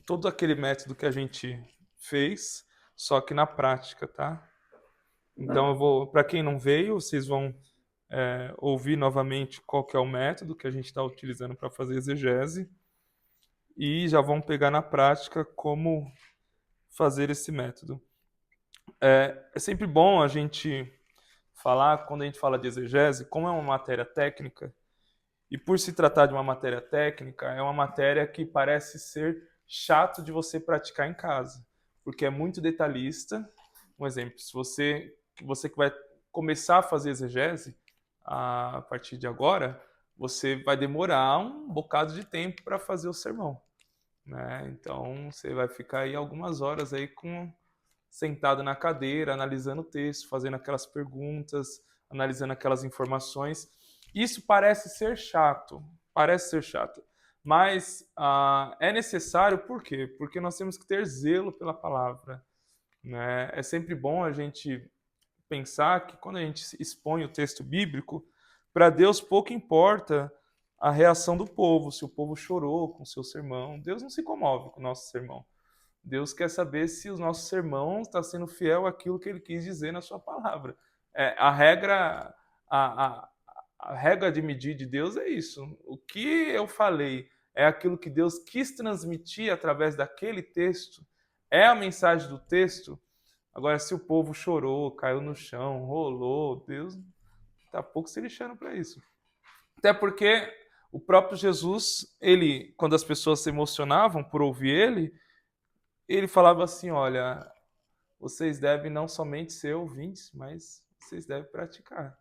todo aquele método que a gente fez, só que na prática, tá? Então eu vou, para quem não veio, vocês vão ouvir novamente qual que é o método que a gente está utilizando para fazer exegese e já vão pegar na prática como fazer esse método. É sempre bom a gente falar, quando a gente fala de exegese, como é uma matéria técnica, e por se tratar de uma matéria técnica, é uma matéria que parece ser chato de você praticar em casa, porque é muito detalhista. Um exemplo, se você que vai começar a fazer exegese, a partir de agora, você vai demorar um bocado de tempo para fazer o sermão, né? Então, você vai ficar aí algumas horas aí sentado na cadeira, analisando o texto, fazendo aquelas perguntas, analisando aquelas informações. Isso parece ser chato, mas é necessário por quê? Porque nós temos que ter zelo pela palavra, né? É sempre bom a gente pensar que quando a gente expõe o texto bíblico, para Deus pouco importa a reação do povo, se o povo chorou com o seu sermão. Deus não se comove com o nosso sermão. Deus quer saber se o nosso sermão está sendo fiel àquilo que ele quis dizer na sua palavra. A regra, a regra de medir de Deus é isso. O que eu falei é aquilo que Deus quis transmitir através daquele texto, é a mensagem do texto. Agora, se o povo chorou, caiu no chão, rolou, Deus está pouco se lixando para isso. Até porque o próprio Jesus, ele, quando as pessoas se emocionavam por ouvir ele falava assim: olha, vocês devem não somente ser ouvintes, mas vocês devem praticar.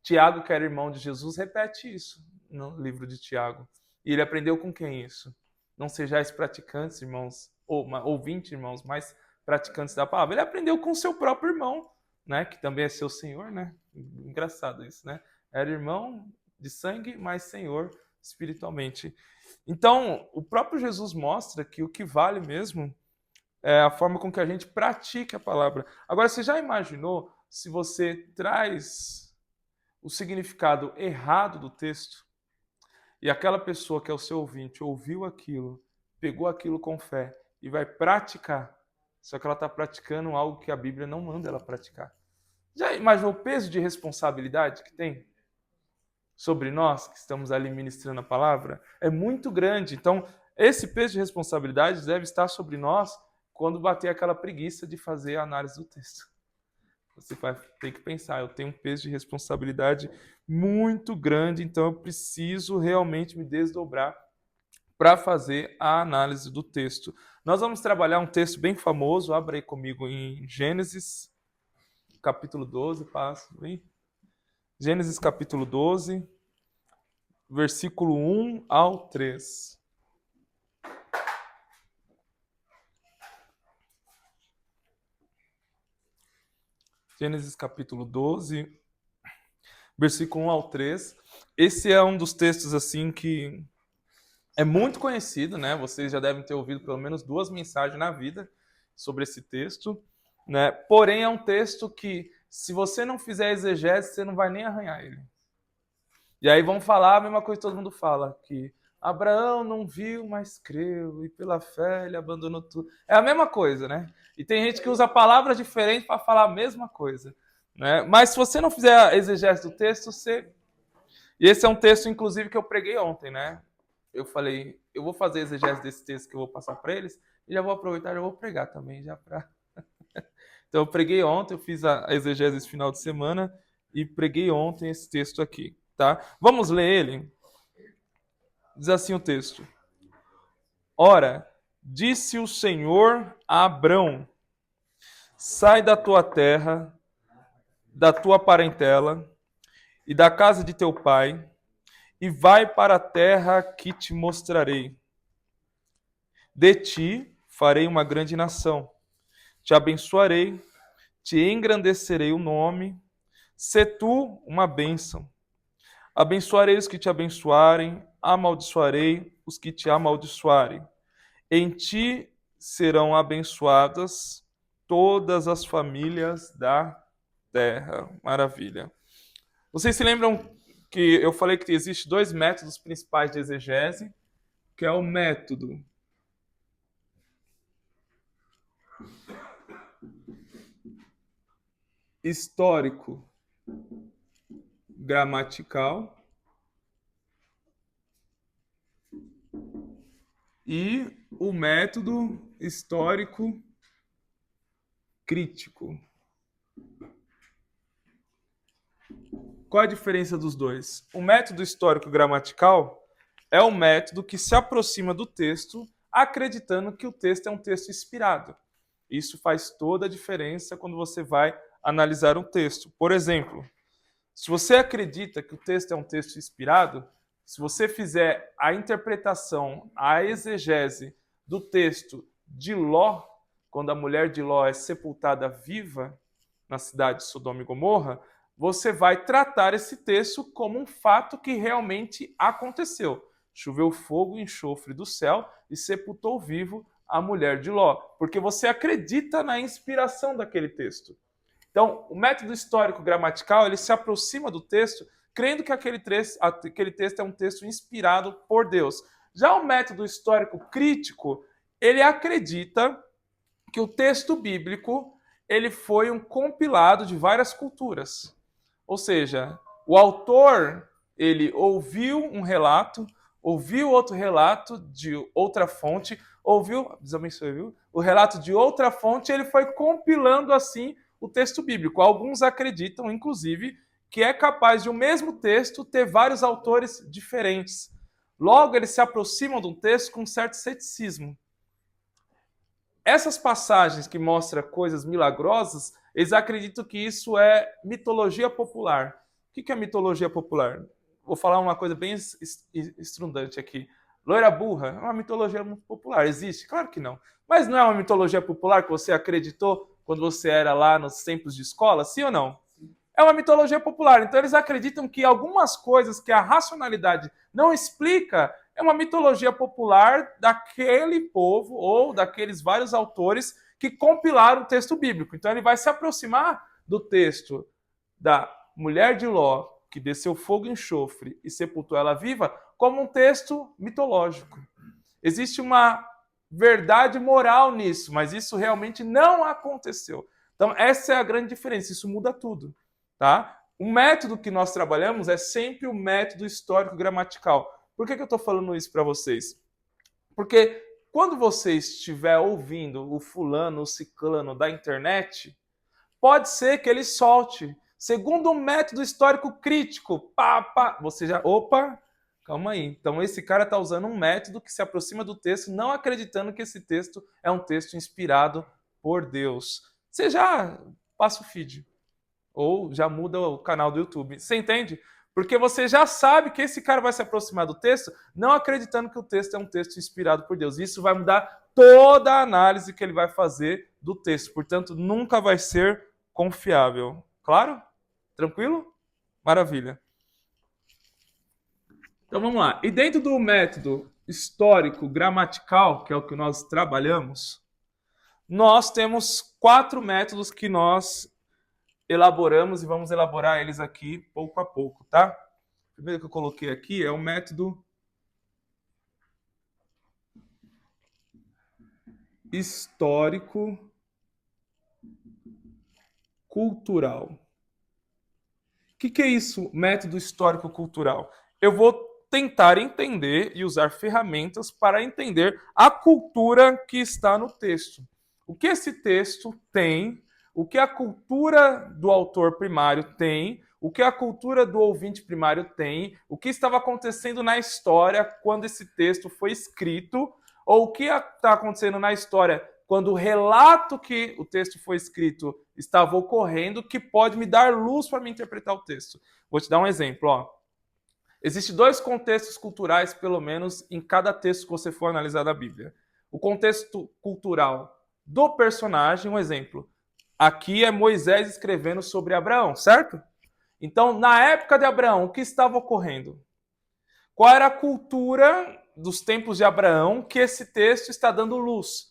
Tiago, que era irmão de Jesus, repete isso no livro de Tiago. E ele aprendeu com quem isso? Não sejais praticantes, irmãos, ou ouvintes, irmãos, mas praticantes da palavra. Ele aprendeu com o seu próprio irmão, né, que também é seu senhor, né? Engraçado isso, né? Era irmão de sangue, mas senhor espiritualmente. Então, o próprio Jesus mostra que o que vale mesmo é a forma com que a gente pratica a palavra. Agora, você já imaginou se você traz o significado errado do texto e aquela pessoa que é o seu ouvinte ouviu aquilo, pegou aquilo com fé e vai praticar, só que ela está praticando algo que a Bíblia não manda ela praticar? Já imaginou o peso de responsabilidade que tem sobre nós que estamos ali ministrando a palavra? É muito grande. Então, esse peso de responsabilidade deve estar sobre nós quando bater aquela preguiça de fazer a análise do texto. Você vai ter que pensar, eu tenho um peso de responsabilidade muito grande, então eu preciso realmente me desdobrar para fazer a análise do texto. Nós vamos trabalhar um texto bem famoso, abra aí comigo em Gênesis, capítulo 12, passo, hein? Gênesis capítulo 12, versículo 1 ao 3. Gênesis capítulo 12, versículo 1 ao 3. Esse é um dos textos assim que é muito conhecido, né? Vocês já devem ter ouvido pelo menos 2 mensagens na vida sobre esse texto, né? Porém, é um texto que, se você não fizer exegese, você não vai nem arranhar ele. E aí vão falar a mesma coisa que todo mundo fala, que Abraão não viu, mas creu, e pela fé ele abandonou tudo. É a mesma coisa, né? E tem gente que usa palavras diferentes para falar a mesma coisa, né? Mas se você não fizer a exegese do texto, você... E esse é um texto, inclusive, que eu preguei ontem, né? Eu falei, eu vou fazer exegese desse texto que eu vou passar para eles, e já vou aproveitar e já vou pregar também, já para... Então eu preguei ontem, eu fiz a exegese esse final de semana, e preguei ontem esse texto aqui, tá? Vamos ler ele? Diz assim o texto: Ora, disse o Senhor a Abrão: sai da tua terra, da tua parentela e da casa de teu pai, e vai para a terra que te mostrarei. De ti farei uma grande nação, te abençoarei, te engrandecerei o nome, sê tu uma bênção. Abençoarei os que te abençoarem, amaldiçoarei os que te amaldiçoarem. Em ti serão abençoadas todas as famílias da terra. Maravilha. Vocês se lembram que eu falei que existe 2 métodos principais de exegese, que é o método histórico gramatical e o método histórico crítico. Qual a diferença dos dois? O método histórico gramatical é um método que se aproxima do texto acreditando que o texto é um texto inspirado. Isso faz toda a diferença quando você vai analisar um texto. Por exemplo, se você acredita que o texto é um texto inspirado, se você fizer a interpretação, a exegese do texto de Ló, quando a mulher de Ló é sepultada viva na cidade de Sodoma e Gomorra, você vai tratar esse texto como um fato que realmente aconteceu. Choveu fogo e enxofre do céu e sepultou vivo a mulher de Ló, porque você acredita na inspiração daquele texto. Então, o método histórico gramatical, ele se aproxima do texto, crendo que aquele texto é um texto inspirado por Deus. Já o método histórico crítico, ele acredita que o texto bíblico, ele foi um compilado de várias culturas. Ou seja, o autor, ele ouviu um relato, ouviu outro relato de outra fonte, ouviu, o relato de outra fonte, ele foi compilando assim o texto bíblico. Alguns acreditam, inclusive, que é capaz de o mesmo texto ter vários autores diferentes. Logo, eles se aproximam de um texto com um certo ceticismo. Essas passagens que mostram coisas milagrosas, eles acreditam que isso é mitologia popular. O que é mitologia popular? Vou falar uma coisa bem estrundante aqui. Loira burra é uma mitologia muito popular. Existe? Claro que não. Mas não é uma mitologia popular que você acreditou quando você era lá nos tempos de escola? Sim ou não? É uma mitologia popular. Então eles acreditam que algumas coisas que a racionalidade não explica é uma mitologia popular daquele povo ou daqueles vários autores que compilaram o texto bíblico. Então ele vai se aproximar do texto da mulher de Ló, que desceu fogo e enxofre e sepultou ela viva, como um texto mitológico. Existe uma verdade moral nisso, mas isso realmente não aconteceu. Então essa é a grande diferença, isso muda tudo. Tá? O método que nós trabalhamos é sempre o método histórico-gramatical. Por que eu estou falando isso para vocês? Porque quando você estiver ouvindo o fulano, o ciclano da internet, pode ser que ele solte. Segundo o método histórico crítico, você já... Opa, calma aí. Então esse cara está usando um método que se aproxima do texto, não acreditando que esse texto é um texto inspirado por Deus. Você já passa o feed. Ou já muda o canal do YouTube. Você entende? Porque você já sabe que esse cara vai se aproximar do texto não acreditando que o texto é um texto inspirado por Deus. Isso vai mudar toda a análise que ele vai fazer do texto. Portanto, nunca vai ser confiável. Claro? Tranquilo? Maravilha. Então vamos lá. E dentro do método histórico gramatical, que é o que nós trabalhamos, nós temos 4 métodos que nós elaboramos e vamos elaborar eles aqui pouco a pouco, tá? O primeiro que eu coloquei aqui é o método histórico cultural. O que é isso, método histórico cultural? Eu vou tentar entender e usar ferramentas para entender a cultura que está no texto. O que esse texto tem, o que a cultura do autor primário tem, o que a cultura do ouvinte primário tem, o que estava acontecendo na história quando esse texto foi escrito, ou o que está acontecendo na história quando o relato que o texto foi escrito estava ocorrendo, que pode me dar luz para me interpretar o texto. Vou te dar um exemplo. Ó. Existem 2 contextos culturais, pelo menos, em cada texto que você for analisar da Bíblia. O contexto cultural do personagem, um exemplo. Aqui é Moisés escrevendo sobre Abraão, certo? Então, na época de Abraão, o que estava ocorrendo? Qual era a cultura dos tempos de Abraão que esse texto está dando luz?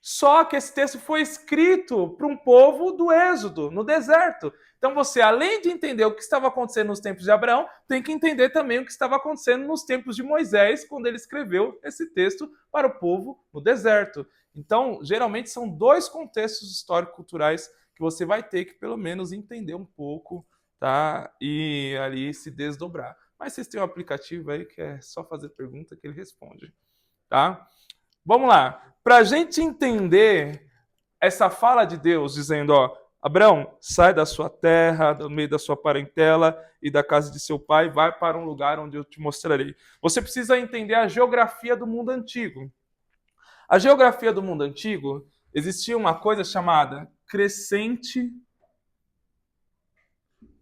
Só que esse texto foi escrito para um povo do Êxodo, no deserto. Então você, além de entender o que estava acontecendo nos tempos de Abraão, tem que entender também o que estava acontecendo nos tempos de Moisés, quando ele escreveu esse texto para o povo no deserto. Então, geralmente são 2 contextos histórico-culturais que você vai ter que pelo menos entender um pouco, tá? E ali se desdobrar. Mas vocês têm um aplicativo aí que é só fazer pergunta que ele responde, tá? Vamos lá. Para a gente entender essa fala de Deus dizendo, ó, Abraão, sai da sua terra, do meio da sua parentela e da casa de seu pai, vai para um lugar onde eu te mostrarei. Você precisa entender a geografia do mundo antigo. A geografia do mundo antigo, existia uma coisa chamada crescente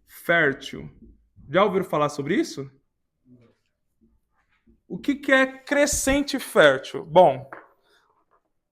fértil. Já ouviram falar sobre isso? O que é crescente fértil? Bom,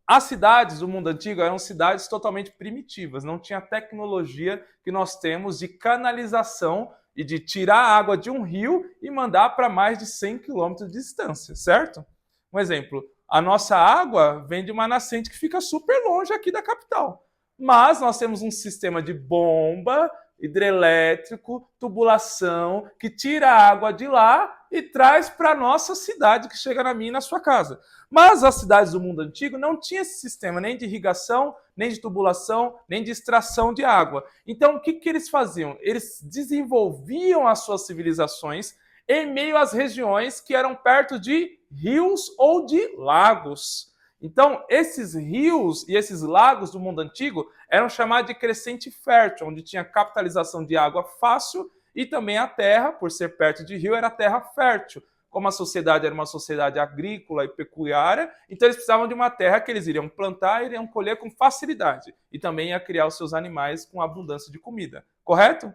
as cidades do mundo antigo eram cidades totalmente primitivas, não tinha a tecnologia que nós temos de canalização e de tirar a água de um rio e mandar para mais de 100 quilômetros de distância, certo? Um exemplo, a nossa água vem de uma nascente que fica super longe aqui da capital, mas nós temos um sistema de bomba, hidrelétrico, tubulação, que tira a água de lá e traz para a nossa cidade, que chega na minha e na sua casa. Mas as cidades do mundo antigo não tinham esse sistema nem de irrigação, nem de tubulação, nem de extração de água. Então, o que eles faziam? Eles desenvolviam as suas civilizações em meio às regiões que eram perto de rios ou de lagos. Então, esses rios e esses lagos do mundo antigo eram chamados de crescente fértil, onde tinha capitalização de água fácil e também a terra, por ser perto de rio, era terra fértil. Como a sociedade era uma sociedade agrícola e pecuária, então eles precisavam de uma terra que eles iriam plantar e iriam colher com facilidade. E também ia criar os seus animais com abundância de comida. Correto?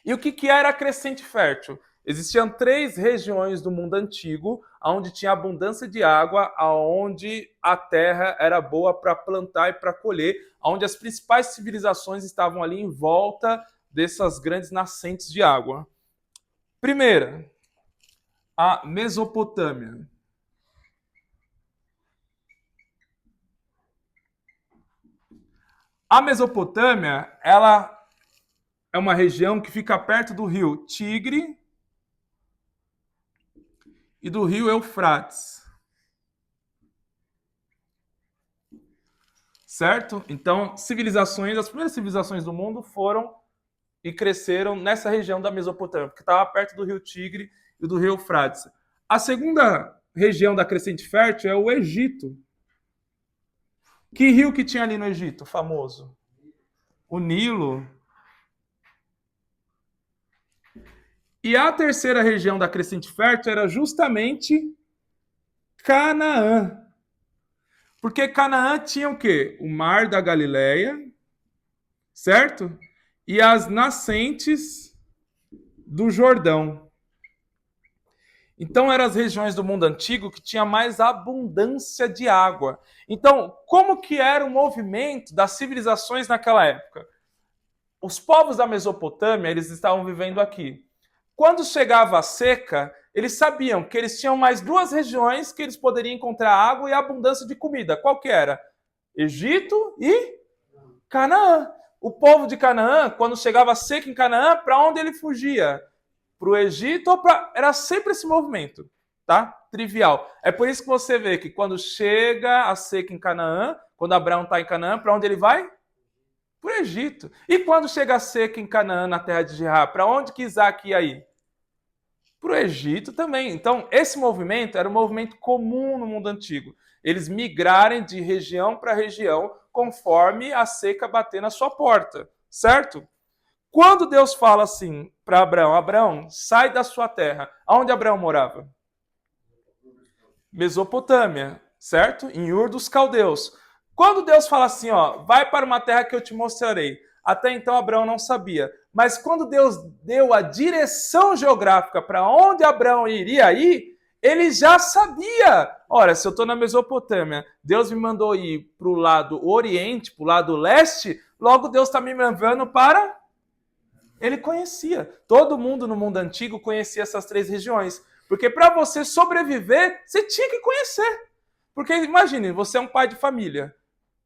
E o que era a crescente fértil? Existiam 3 regiões do mundo antigo, onde tinha abundância de água, onde a terra era boa para plantar e para colher, onde as principais civilizações estavam ali em volta dessas grandes nascentes de água. Primeira, a Mesopotâmia. A Mesopotâmia, ela é uma região que fica perto do rio Tigre e do rio Eufrates. Certo? Então, civilizações, as primeiras civilizações do mundo foram e cresceram nessa região da Mesopotâmia, que estava perto do rio Tigre e do rio Eufrates. A segunda região da crescente fértil é o Egito. Que rio que tinha ali no Egito, famoso? O Nilo. E a terceira região da crescente fértil era justamente Canaã. Porque Canaã tinha o quê? O Mar da Galileia, certo? E as nascentes do Jordão. Então eram as regiões do mundo antigo que tinha mais abundância de água. Então, como que era o movimento das civilizações naquela época? Os povos da Mesopotâmia, eles estavam vivendo aqui. Quando chegava a seca, eles sabiam que eles tinham mais 2 regiões que eles poderiam encontrar água e abundância de comida. Qual que era? Egito e Canaã. O povo de Canaã, quando chegava a seca em Canaã, para onde ele fugia? Para o Egito ou para... Era sempre esse movimento, tá? Trivial. É por isso que você vê que quando chega a seca em Canaã, quando Abraão está em Canaã, para onde ele vai? Para o Egito. E quando chega a seca em Canaã, na terra de Gerar, para onde que Isaac ia ir? Para o Egito também. Então, esse movimento era um movimento comum no mundo antigo. Eles migrarem de região para região conforme a seca bater na sua porta, certo? Quando Deus fala assim para Abraão, Abraão, sai da sua terra. Aonde Abraão morava? Mesopotâmia, certo? Em Ur dos Caldeus. Quando Deus fala assim, ó, vai para uma terra que eu te mostrarei. Até então Abraão não sabia. Mas quando Deus deu a direção geográfica para onde Abraão iria ir, ele já sabia. Olha, se eu estou na Mesopotâmia, Deus me mandou ir para o lado oriente, para o lado leste, logo Deus está me mandando para... Ele conhecia. Todo mundo no mundo antigo conhecia essas 3 regiões. Porque para você sobreviver, você tinha que conhecer. Porque imagine, você é um pai de família.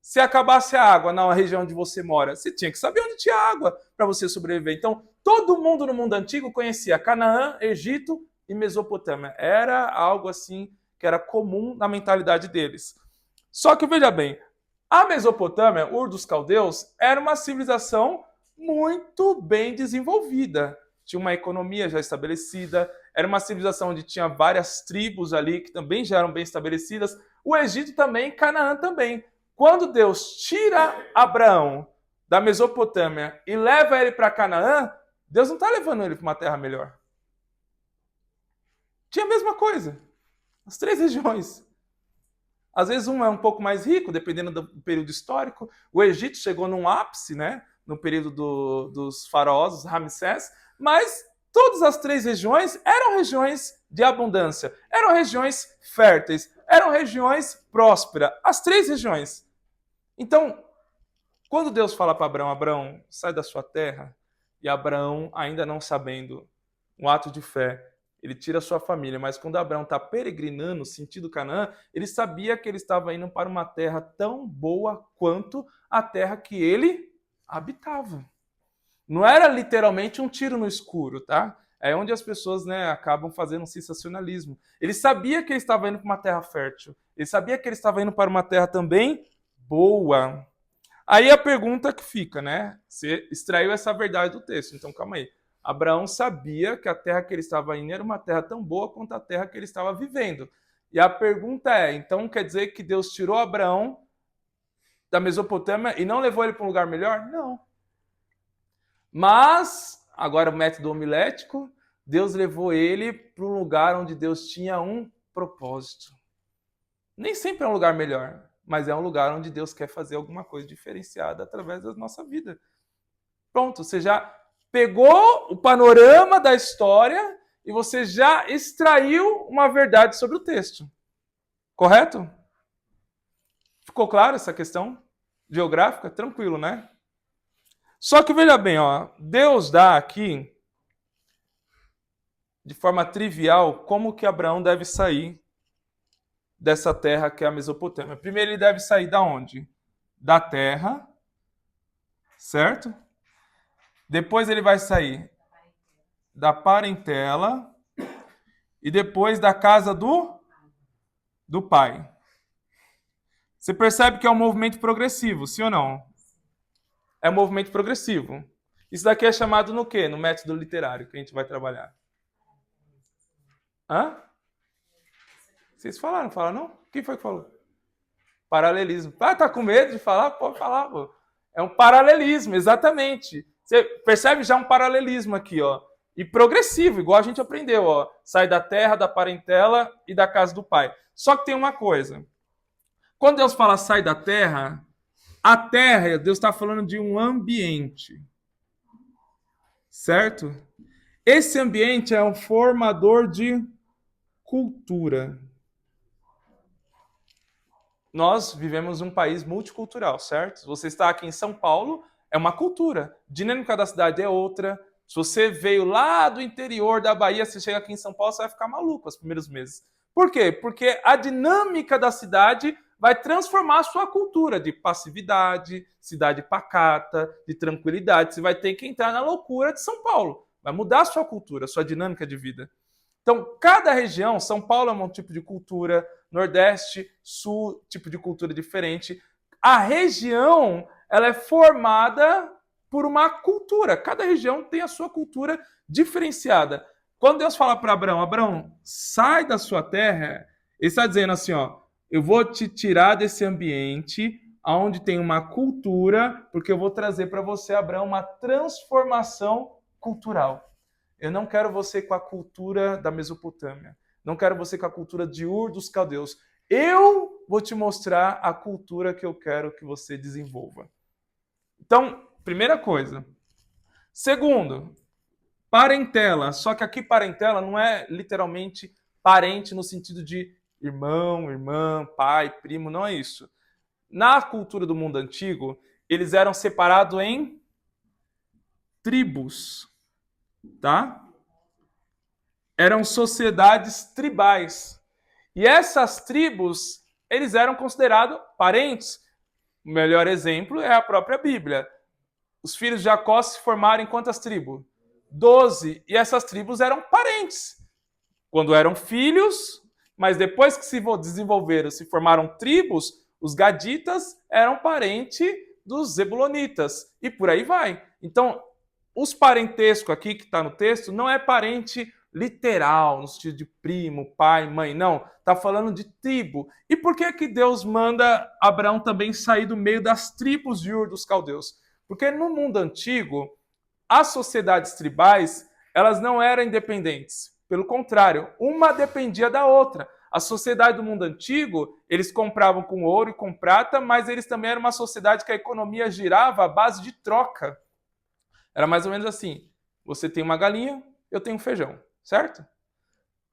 Se acabasse a água na região onde você mora, você tinha que saber onde tinha água para você sobreviver. Então, todo mundo no mundo antigo conhecia Canaã, Egito e Mesopotâmia. Era algo assim que era comum na mentalidade deles. Só que, veja bem, A Mesopotâmia, Ur dos Caldeus, era uma civilização muito bem desenvolvida. Tinha uma economia já estabelecida, era uma civilização onde tinha várias tribos ali que também já eram bem estabelecidas. O Egito também, Canaã também. Quando Deus tira Abraão da Mesopotâmia e leva ele para Canaã, Deus não está levando ele para uma terra melhor. Tinha a mesma coisa. As 3 regiões. Às vezes um é um pouco mais rico, dependendo do período histórico. O Egito chegou num ápice, né? No período dos faraós, os Ramsés, mas todas as 3 regiões eram regiões de abundância, eram regiões férteis, eram regiões prósperas, as 3 regiões. Então, quando Deus fala para Abraão, Abraão, sai da sua terra, e Abraão, ainda não sabendo, um ato de fé, ele tira a sua família, mas quando Abraão está peregrinando, sentido Canaã, ele sabia que ele estava indo para uma terra tão boa quanto a terra que ele habitava. Não era literalmente um tiro no escuro, tá? É onde as pessoas, né, acabam fazendo um sensacionalismo. Ele sabia que ele estava indo para uma terra fértil. Ele sabia que ele estava indo para uma terra também boa. Aí a pergunta que fica, né? Você extraiu essa verdade do texto, então calma aí. Abraão sabia que a terra que ele estava indo era uma terra tão boa quanto a terra que ele estava vivendo. E a pergunta é, então quer dizer que Deus tirou Abraão da Mesopotâmia e não levou ele para um lugar melhor? Não. Mas, agora o método homilético, Deus levou ele para um lugar onde Deus tinha um propósito. Nem sempre é um lugar melhor, mas é um lugar onde Deus quer fazer alguma coisa diferenciada através da nossa vida. Pronto, você já pegou o panorama da história e você já extraiu uma verdade sobre o texto. Correto? Ficou claro essa questão geográfica? Tranquilo, né? Só que veja bem, ó, Deus dá aqui, de forma trivial, como que Abraão deve sair dessa terra que é a Mesopotâmia. Primeiro ele deve sair da onde? Da terra, certo? Depois ele vai sair da parentela e depois da casa do pai. Você percebe que é um movimento progressivo, sim ou não? É um movimento progressivo. Isso daqui é chamado no quê? No método literário que a gente vai trabalhar. Hã? Vocês falaram? Falaram não? Quem foi que falou? Paralelismo. Ah, tá com medo de falar? Pode falar, pô. É um paralelismo, exatamente. Você percebe já um paralelismo aqui, ó. E progressivo, igual a gente aprendeu, ó. Sai da terra, da parentela e da casa do pai. Só que tem uma coisa. Quando Deus fala sai da terra, a terra, Deus está falando de um ambiente. Certo? Esse ambiente é um formador de cultura. Nós vivemos em um país multicultural, certo? Se você está aqui em São Paulo, é uma cultura. A dinâmica da cidade é outra. Se você veio lá do interior da Bahia, você chega aqui em São Paulo, você vai ficar maluco os primeiros meses. Por quê? Porque a dinâmica da cidade vai transformar a sua cultura de passividade, cidade pacata, de tranquilidade. Você vai ter que entrar na loucura de São Paulo. Vai mudar a sua cultura, a sua dinâmica de vida. Então, cada região, São Paulo é um tipo de cultura, Nordeste, Sul, tipo de cultura diferente. A região, ela é formada por uma cultura. Cada região tem a sua cultura diferenciada. Quando Deus fala para Abraão, Abraão, sai da sua terra, ele está dizendo assim, ó, eu vou te tirar desse ambiente onde tem uma cultura, porque eu vou trazer para você, Abraão, uma transformação cultural. Eu não quero você com a cultura da Mesopotâmia. Não quero você com a cultura de Ur dos Caldeus. Eu vou te mostrar a cultura que eu quero que você desenvolva. Então, primeira coisa. Segundo, parentela. Só que aqui parentela não é literalmente parente no sentido de irmão, irmã, pai, primo, não é isso. Na cultura do mundo antigo, eles eram separados em tribos. Tá? Eram sociedades tribais. E essas tribos, eles eram considerados parentes. O melhor exemplo é a própria Bíblia. Os filhos de Jacó se formaram em quantas tribos? 12. E essas tribos eram parentes. Quando eram filhos, mas depois que se desenvolveram, se formaram tribos, Os gaditas eram parente dos zebulonitas, e por aí vai. Então, os parentesco aqui que está no texto não é parente literal, no sentido de primo, pai, mãe, não. Está falando de tribo. E por que que Deus manda Abraão também sair do meio das tribos de Ur dos Caldeus? Porque no mundo antigo, as sociedades tribais, elas não eram independentes. Pelo contrário, uma dependia da outra. A sociedade do mundo antigo, eles compravam com ouro e com prata, mas eles também eram uma sociedade que a economia girava à base de troca. Era mais ou menos assim, você tem uma galinha, eu tenho um feijão, certo?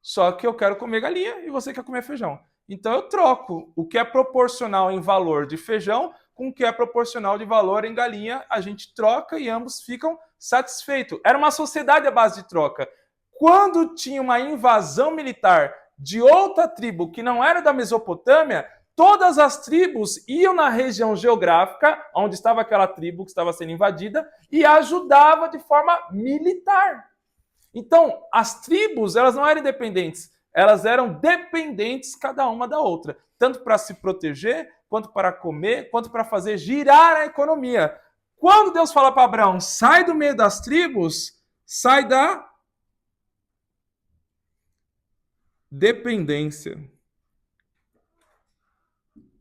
Só que eu quero comer galinha e você quer comer feijão. Então eu troco o que é proporcional em valor de feijão com o que é proporcional de valor em galinha, a gente troca e ambos ficam satisfeitos. Era uma sociedade à base de troca. Quando tinha uma invasão militar de outra tribo que não era da Mesopotâmia, todas as tribos iam na região geográfica onde estava aquela tribo que estava sendo invadida e ajudava de forma militar. Então, as tribos, elas não eram independentes, elas eram dependentes cada uma da outra, tanto para se proteger, quanto para comer, quanto para fazer girar a economia. Quando Deus fala para Abraão, sai do meio das tribos, sai da dependência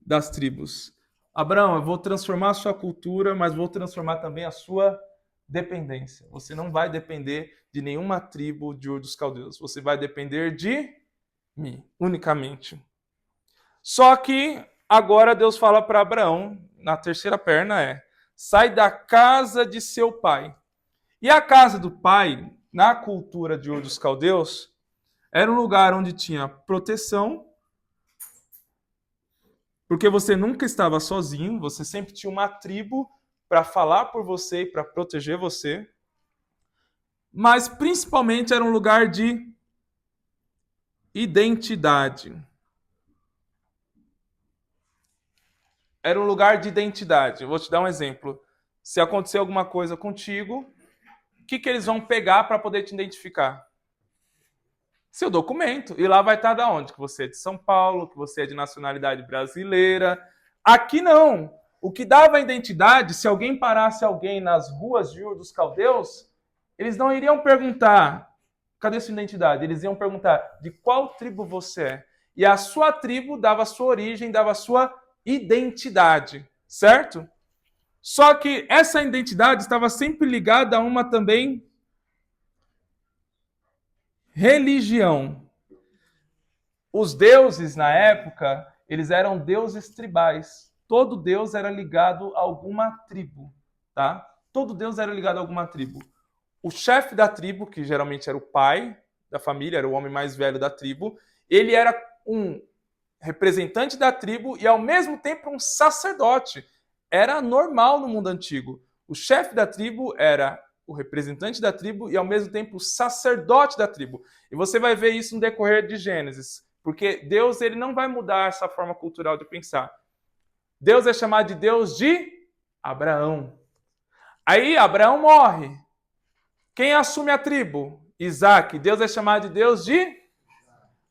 das tribos. Abraão, eu vou transformar a sua cultura, mas vou transformar também a sua dependência. Você não vai depender de nenhuma tribo de Ur dos Caldeus. Você vai depender de mim, unicamente. Só que agora Deus fala para Abraão, na terceira perna sai da casa de seu pai. E a casa do pai, na cultura de Ur dos Caldeus, era um lugar onde tinha proteção, porque você nunca estava sozinho, você sempre tinha uma tribo para falar por você e para proteger você. Mas principalmente era um lugar de identidade. Era um lugar de identidade. Eu vou te dar um exemplo. Se acontecer alguma coisa contigo, o que eles vão pegar para poder te identificar? Seu documento. E lá vai estar de onde? Que você é de São Paulo, que você é de nacionalidade brasileira. Aqui não. O que dava a identidade, se alguém parasse alguém nas ruas de Ur dos Caldeus, eles não iriam perguntar, cadê sua identidade? Eles iam perguntar, de qual tribo você é? E a sua tribo dava a sua origem, dava a sua identidade, certo? Só que essa identidade estava sempre ligada a uma também religião. Os deuses, na época, eles eram deuses tribais. Todo deus era ligado a alguma tribo, tá? Todo deus era ligado a alguma tribo. O chefe da tribo, que geralmente era o pai da família, era o homem mais velho da tribo, ele era um representante da tribo e, ao mesmo tempo, um sacerdote. Era normal no mundo antigo. O chefe da tribo era o representante da tribo e, ao mesmo tempo, o sacerdote da tribo. E você vai ver isso no decorrer de Gênesis, porque Deus ele não vai mudar essa forma cultural de pensar. Deus é chamado de Deus de Abraão. Aí Abraão morre. Quem assume a tribo? Isaac. Deus é chamado de Deus de...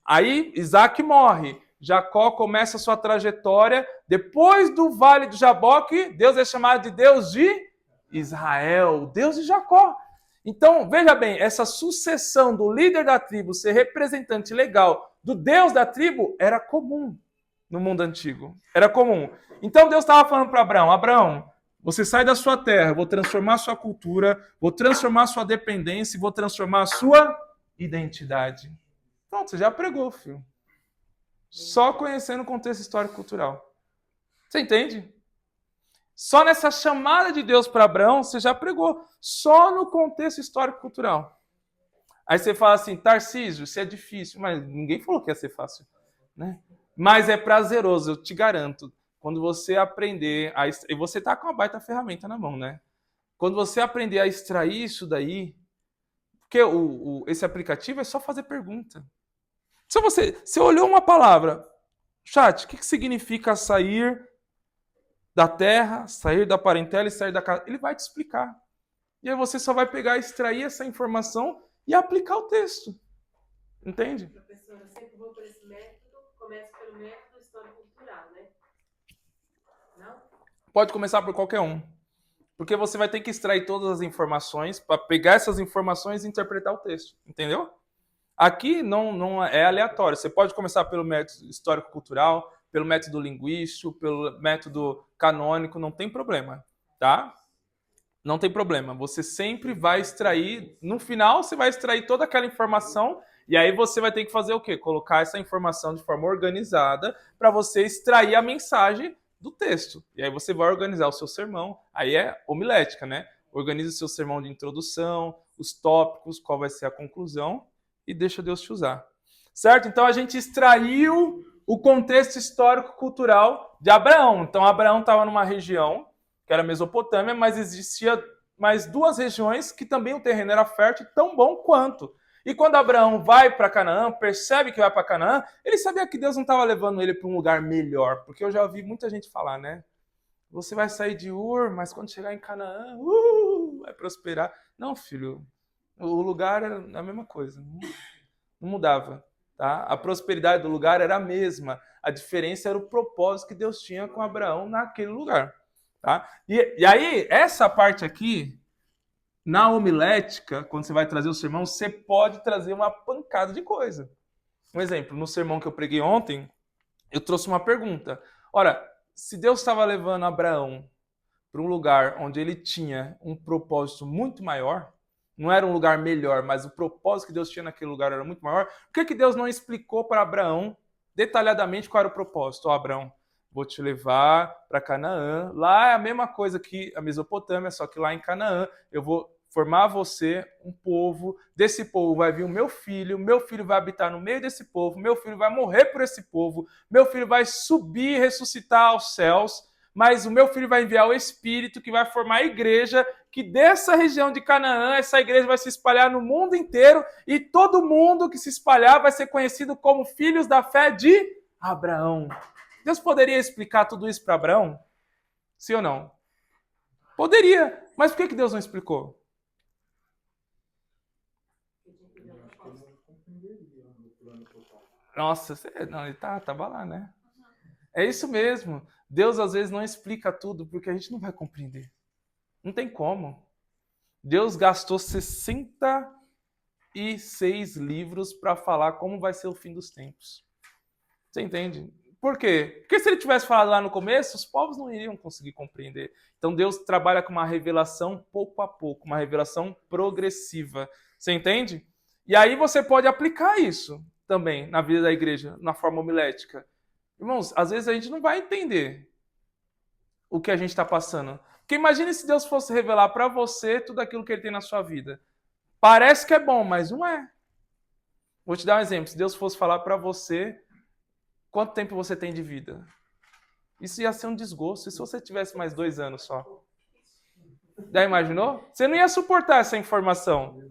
Aí Isaac morre. Jacó começa a sua trajetória. Depois do Vale do Jaboque, Deus é chamado de Deus de Israel. Deus de Jacó. Então, veja bem, essa sucessão do líder da tribo ser representante legal do Deus da tribo era comum no mundo antigo. Era comum. Então Deus estava falando para Abraão, Abraão, você sai da sua terra, vou transformar a sua cultura, vou transformar a sua dependência e vou transformar a sua identidade. Pronto, você já pregou, filho. Só conhecendo o contexto histórico e cultural. Você entende? Só nessa chamada de Deus para Abraão, você já pregou. Só no contexto histórico e cultural. Aí você fala assim, Tarcísio, isso é difícil. Mas ninguém falou que ia ser fácil. Né? Mas é prazeroso, eu te garanto. Quando você aprender a extrair, e você está com uma baita ferramenta na mão, né? Quando você aprender a extrair isso daí, porque esse aplicativo é só fazer pergunta. Se você olhou uma palavra, chat, o que significa sair da terra, sair da parentela e sair da casa? Ele vai te explicar. E aí você só vai pegar, extrair essa informação e aplicar o texto. Entende? Professora, eu sempre vou por esse método, começo pelo método histórico-cultural, né? Pode começar por qualquer um. Porque você vai ter que extrair todas as informações para pegar essas informações e interpretar o texto. Entendeu? Aqui não é aleatório. Você pode começar pelo método histórico-cultural, pelo método linguístico, pelo método canônico, não tem problema, tá? Não tem problema. Você sempre vai extrair, no final você vai extrair toda aquela informação e aí você vai ter que fazer o quê? Colocar essa informação de forma organizada para você extrair a mensagem do texto. E aí você vai organizar o seu sermão. Aí é homilética, né? Organiza o seu sermão de introdução, os tópicos, qual vai ser a conclusão e deixa Deus te usar. Certo? Então a gente extraiu o contexto histórico-cultural de Abraão. Então Abraão estava numa região que era a Mesopotâmia, mas existia mais duas regiões que também o terreno era fértil, tão bom quanto. E quando Abraão vai para Canaã, percebe que vai para Canaã, ele sabia que Deus não estava levando ele para um lugar melhor, porque eu já ouvi muita gente falar, né? Você vai sair de Ur, mas quando chegar em Canaã, vai prosperar. Não, filho, o lugar era a mesma coisa, não mudava. Tá? A prosperidade do lugar era a mesma. A diferença era o propósito que Deus tinha com Abraão naquele lugar. Tá? E aí, essa parte aqui, na homilética, quando você vai trazer o sermão, você pode trazer uma pancada de coisa. Um exemplo, no sermão que eu preguei ontem, eu trouxe uma pergunta. Ora, se Deus estava levando Abraão para um lugar onde ele tinha um propósito muito maior, não era um lugar melhor, mas o propósito que Deus tinha naquele lugar era muito maior, por que Deus não explicou para Abraão detalhadamente qual era o propósito? Ó, Abraão, vou te levar para Canaã. Lá é a mesma coisa que a Mesopotâmia, só que lá em Canaã eu vou formar você um povo. Desse povo vai vir o meu filho vai habitar no meio desse povo, meu filho vai morrer por esse povo, meu filho vai subir e ressuscitar aos céus, mas o meu filho vai enviar o Espírito que vai formar a igreja, que dessa região de Canaã, essa igreja vai se espalhar no mundo inteiro e todo mundo que se espalhar vai ser conhecido como filhos da fé de Abraão. Deus poderia explicar tudo isso para Abraão? Sim ou não? Poderia. Mas por que Deus não explicou? Nossa, não, ele tava lá, né? É isso mesmo. Deus às vezes não explica tudo porque a gente não vai compreender. Não tem como. Deus gastou 66 livros para falar como vai ser o fim dos tempos. Você entende? Por quê? Porque se ele tivesse falado lá no começo, os povos não iriam conseguir compreender. Então Deus trabalha com uma revelação pouco a pouco, uma revelação progressiva. Você entende? E aí você pode aplicar isso também na vida da igreja, na forma homilética. Irmãos, às vezes a gente não vai entender o que a gente está passando. Porque imagine se Deus fosse revelar para você tudo aquilo que ele tem na sua vida. Parece que é bom, mas não é. Vou te dar um exemplo. Se Deus fosse falar para você quanto tempo você tem de vida, isso ia ser um desgosto. E se você tivesse mais 2 anos só? Já imaginou? Você não ia suportar essa informação.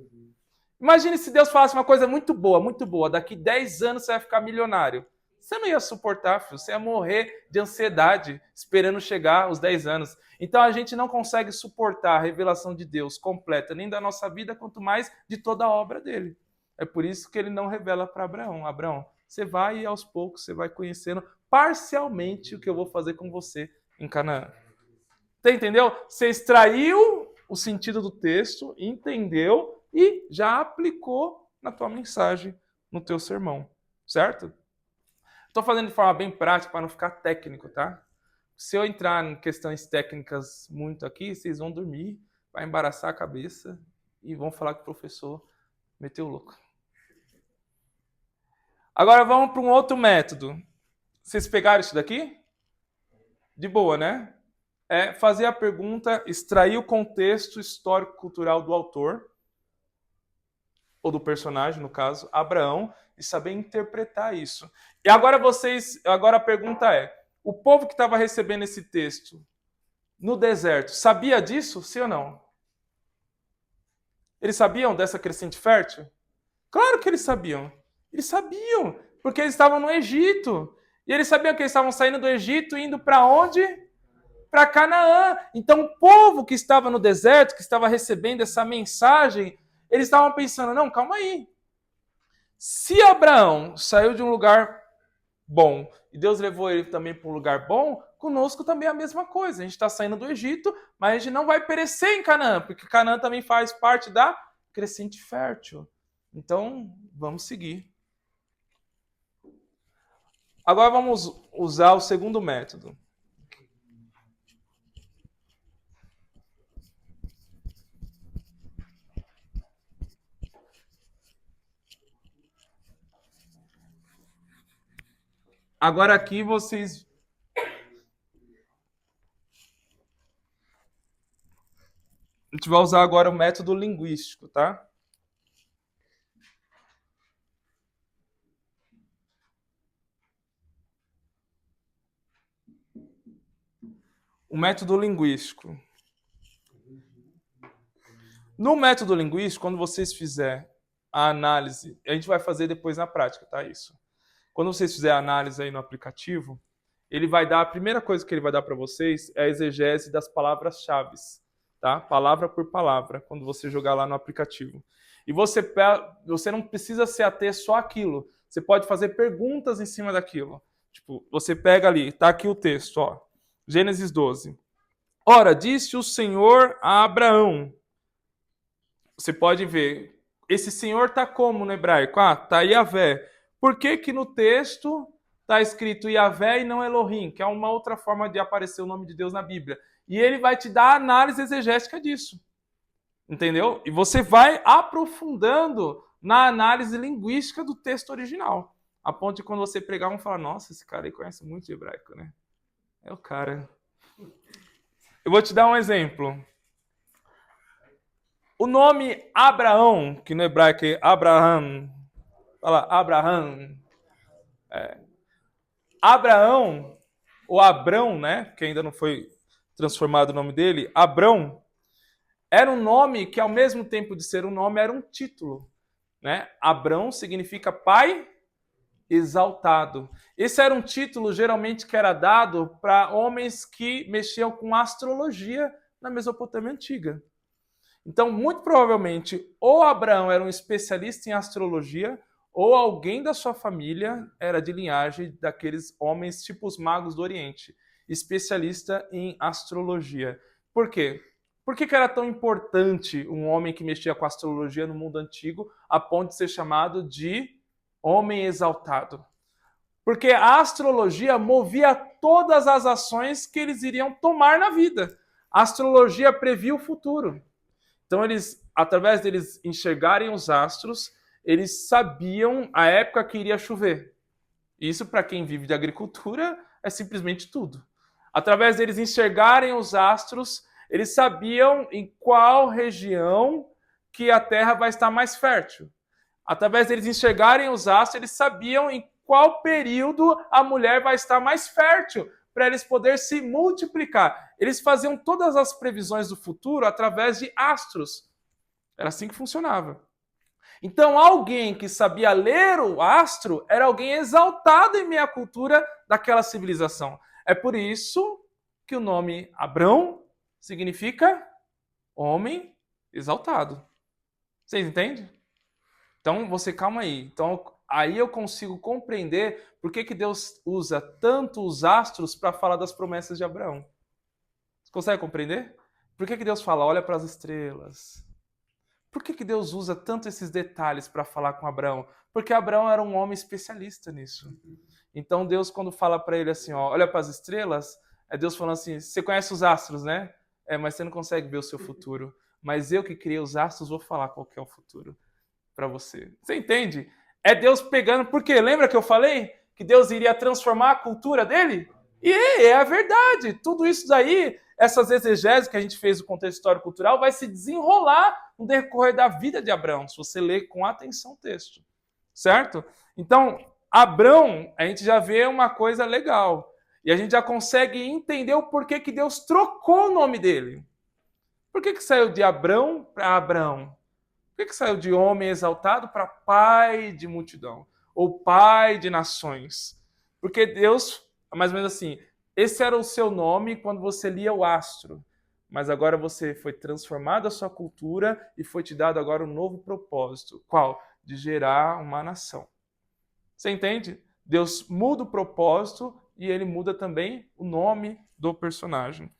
Imagine se Deus falasse uma coisa muito boa, muito boa. Daqui 10 anos você vai ficar milionário. Você não ia suportar, filho. Você ia morrer de ansiedade esperando chegar os 10 anos. Então a gente não consegue suportar a revelação de Deus completa, nem da nossa vida, quanto mais de toda a obra dele. É por isso que ele não revela para Abraão. Abraão, você vai e aos poucos você vai conhecendo parcialmente o que eu vou fazer com você em Canaã. Você entendeu? Você extraiu o sentido do texto, entendeu e já aplicou na tua mensagem, no teu sermão, certo? Estou fazendo de forma bem prática para não ficar técnico, tá? Se eu entrar em questões técnicas muito aqui, vocês vão dormir, vai embaraçar a cabeça e vão falar que o professor meteu o louco. Agora vamos para um outro método. Vocês pegaram isso daqui? De boa, né? É fazer a pergunta, extrair o contexto histórico-cultural do autor, ou do personagem, no caso, Abraão, e saber interpretar isso. E agora a pergunta é, o povo que estava recebendo esse texto no deserto, sabia disso, sim ou não? Eles sabiam dessa crescente fértil? Claro que eles sabiam. Eles sabiam, porque eles estavam no Egito. E eles sabiam que eles estavam saindo do Egito e indo para onde? Para Canaã. Então o povo que estava no deserto, que estava recebendo essa mensagem, eles estavam pensando, não, calma aí. Se Abraão saiu de um lugar bom e Deus levou ele também para um lugar bom, conosco também é a mesma coisa. A gente está saindo do Egito, mas a gente não vai perecer em Canaã, porque Canaã também faz parte da crescente fértil. Então, vamos seguir. Agora vamos usar o segundo método. Agora aqui vocês... A gente vai usar agora o método linguístico, tá? O método linguístico. No método linguístico, quando vocês fizerem a análise, a gente vai fazer depois na prática, tá? Isso. Quando vocês fizerem a análise aí no aplicativo, ele vai dar, a primeira coisa que ele vai dar para vocês é a exegese das palavras-chave, tá? Palavra por palavra, quando você jogar lá no aplicativo. E você não precisa se ater só àquilo. Você pode fazer perguntas em cima daquilo. Tipo, você pega ali, tá aqui o texto, ó. Gênesis 12. Ora, disse o Senhor a Abraão. Você pode ver, esse Senhor tá como no hebraico? Ah, tá Yahvé. Por que que no texto está escrito Yahvé e não Elohim, que é uma outra forma de aparecer o nome de Deus na Bíblia? E ele vai te dar a análise exegética disso. Entendeu? E você vai aprofundando na análise linguística do texto original. A ponto de quando você pregar, vão falar, nossa, esse cara aí conhece muito de hebraico, né? É o cara. Eu vou te dar um exemplo. O nome Abraão, que no hebraico é Abraham, fala Abraham. Abraão, ou Abrão, né? Que ainda não foi transformado o nome dele. Abrão era um nome que, ao mesmo tempo de ser um nome, era um título. Né? Abrão significa pai exaltado. Esse era um título, geralmente, que era dado para homens que mexiam com astrologia na Mesopotâmia Antiga. Então, muito provavelmente, ou Abraão era um especialista em astrologia, ou alguém da sua família era de linhagem daqueles homens tipo os magos do Oriente, especialista em astrologia. Por quê? Por que era tão importante um homem que mexia com astrologia no mundo antigo, a ponto de ser chamado de homem exaltado? Porque a astrologia movia todas as ações que eles iriam tomar na vida. A astrologia previa o futuro. Então, eles, através deles enxergarem os astros, eles sabiam a época que iria chover. Isso, para quem vive de agricultura, é simplesmente tudo. Através deles enxergarem os astros, eles sabiam em qual região que a terra vai estar mais fértil. Através deles enxergarem os astros, eles sabiam em qual período a mulher vai estar mais fértil, para eles poderem se multiplicar. Eles faziam todas as previsões do futuro através de astros. Era assim que funcionava. Então, alguém que sabia ler o astro era alguém exaltado em meio à cultura daquela civilização. É por isso que o nome Abrão significa homem exaltado. Vocês entendem? Então, você calma aí. Então, aí eu consigo compreender por que Deus usa tanto os astros para falar das promessas de Abraão. Você consegue compreender? Por que Deus fala, olha para as estrelas? Por que Deus usa tanto esses detalhes para falar com Abraão? Porque Abraão era um homem especialista nisso. Então Deus, quando fala para ele assim, ó, olha para as estrelas, é Deus falando assim, você conhece os astros, né? É, mas você não consegue ver o seu futuro. Mas eu que criei os astros vou falar qual que é o futuro para você. Você entende? É Deus pegando, porque lembra que eu falei que Deus iria transformar a cultura dele? E é a verdade. Tudo isso daí, essas exegeses que a gente fez do contexto histórico-cultural, vai se desenrolar no decorrer da vida de Abraão, se você ler com atenção o texto. Certo? Então, Abrão, a gente já vê uma coisa legal. E a gente já consegue entender o porquê que Deus trocou o nome dele. Por que saiu de Abrão para Abraão? Por que saiu de homem exaltado para pai de multidão? Ou pai de nações? Porque Deus, mais ou menos assim, esse era o seu nome quando você lia o astro. Mas agora você foi transformado a sua cultura e foi te dado agora um novo propósito. Qual? De gerar uma nação. Você entende? Deus muda o propósito e ele muda também o nome do personagem.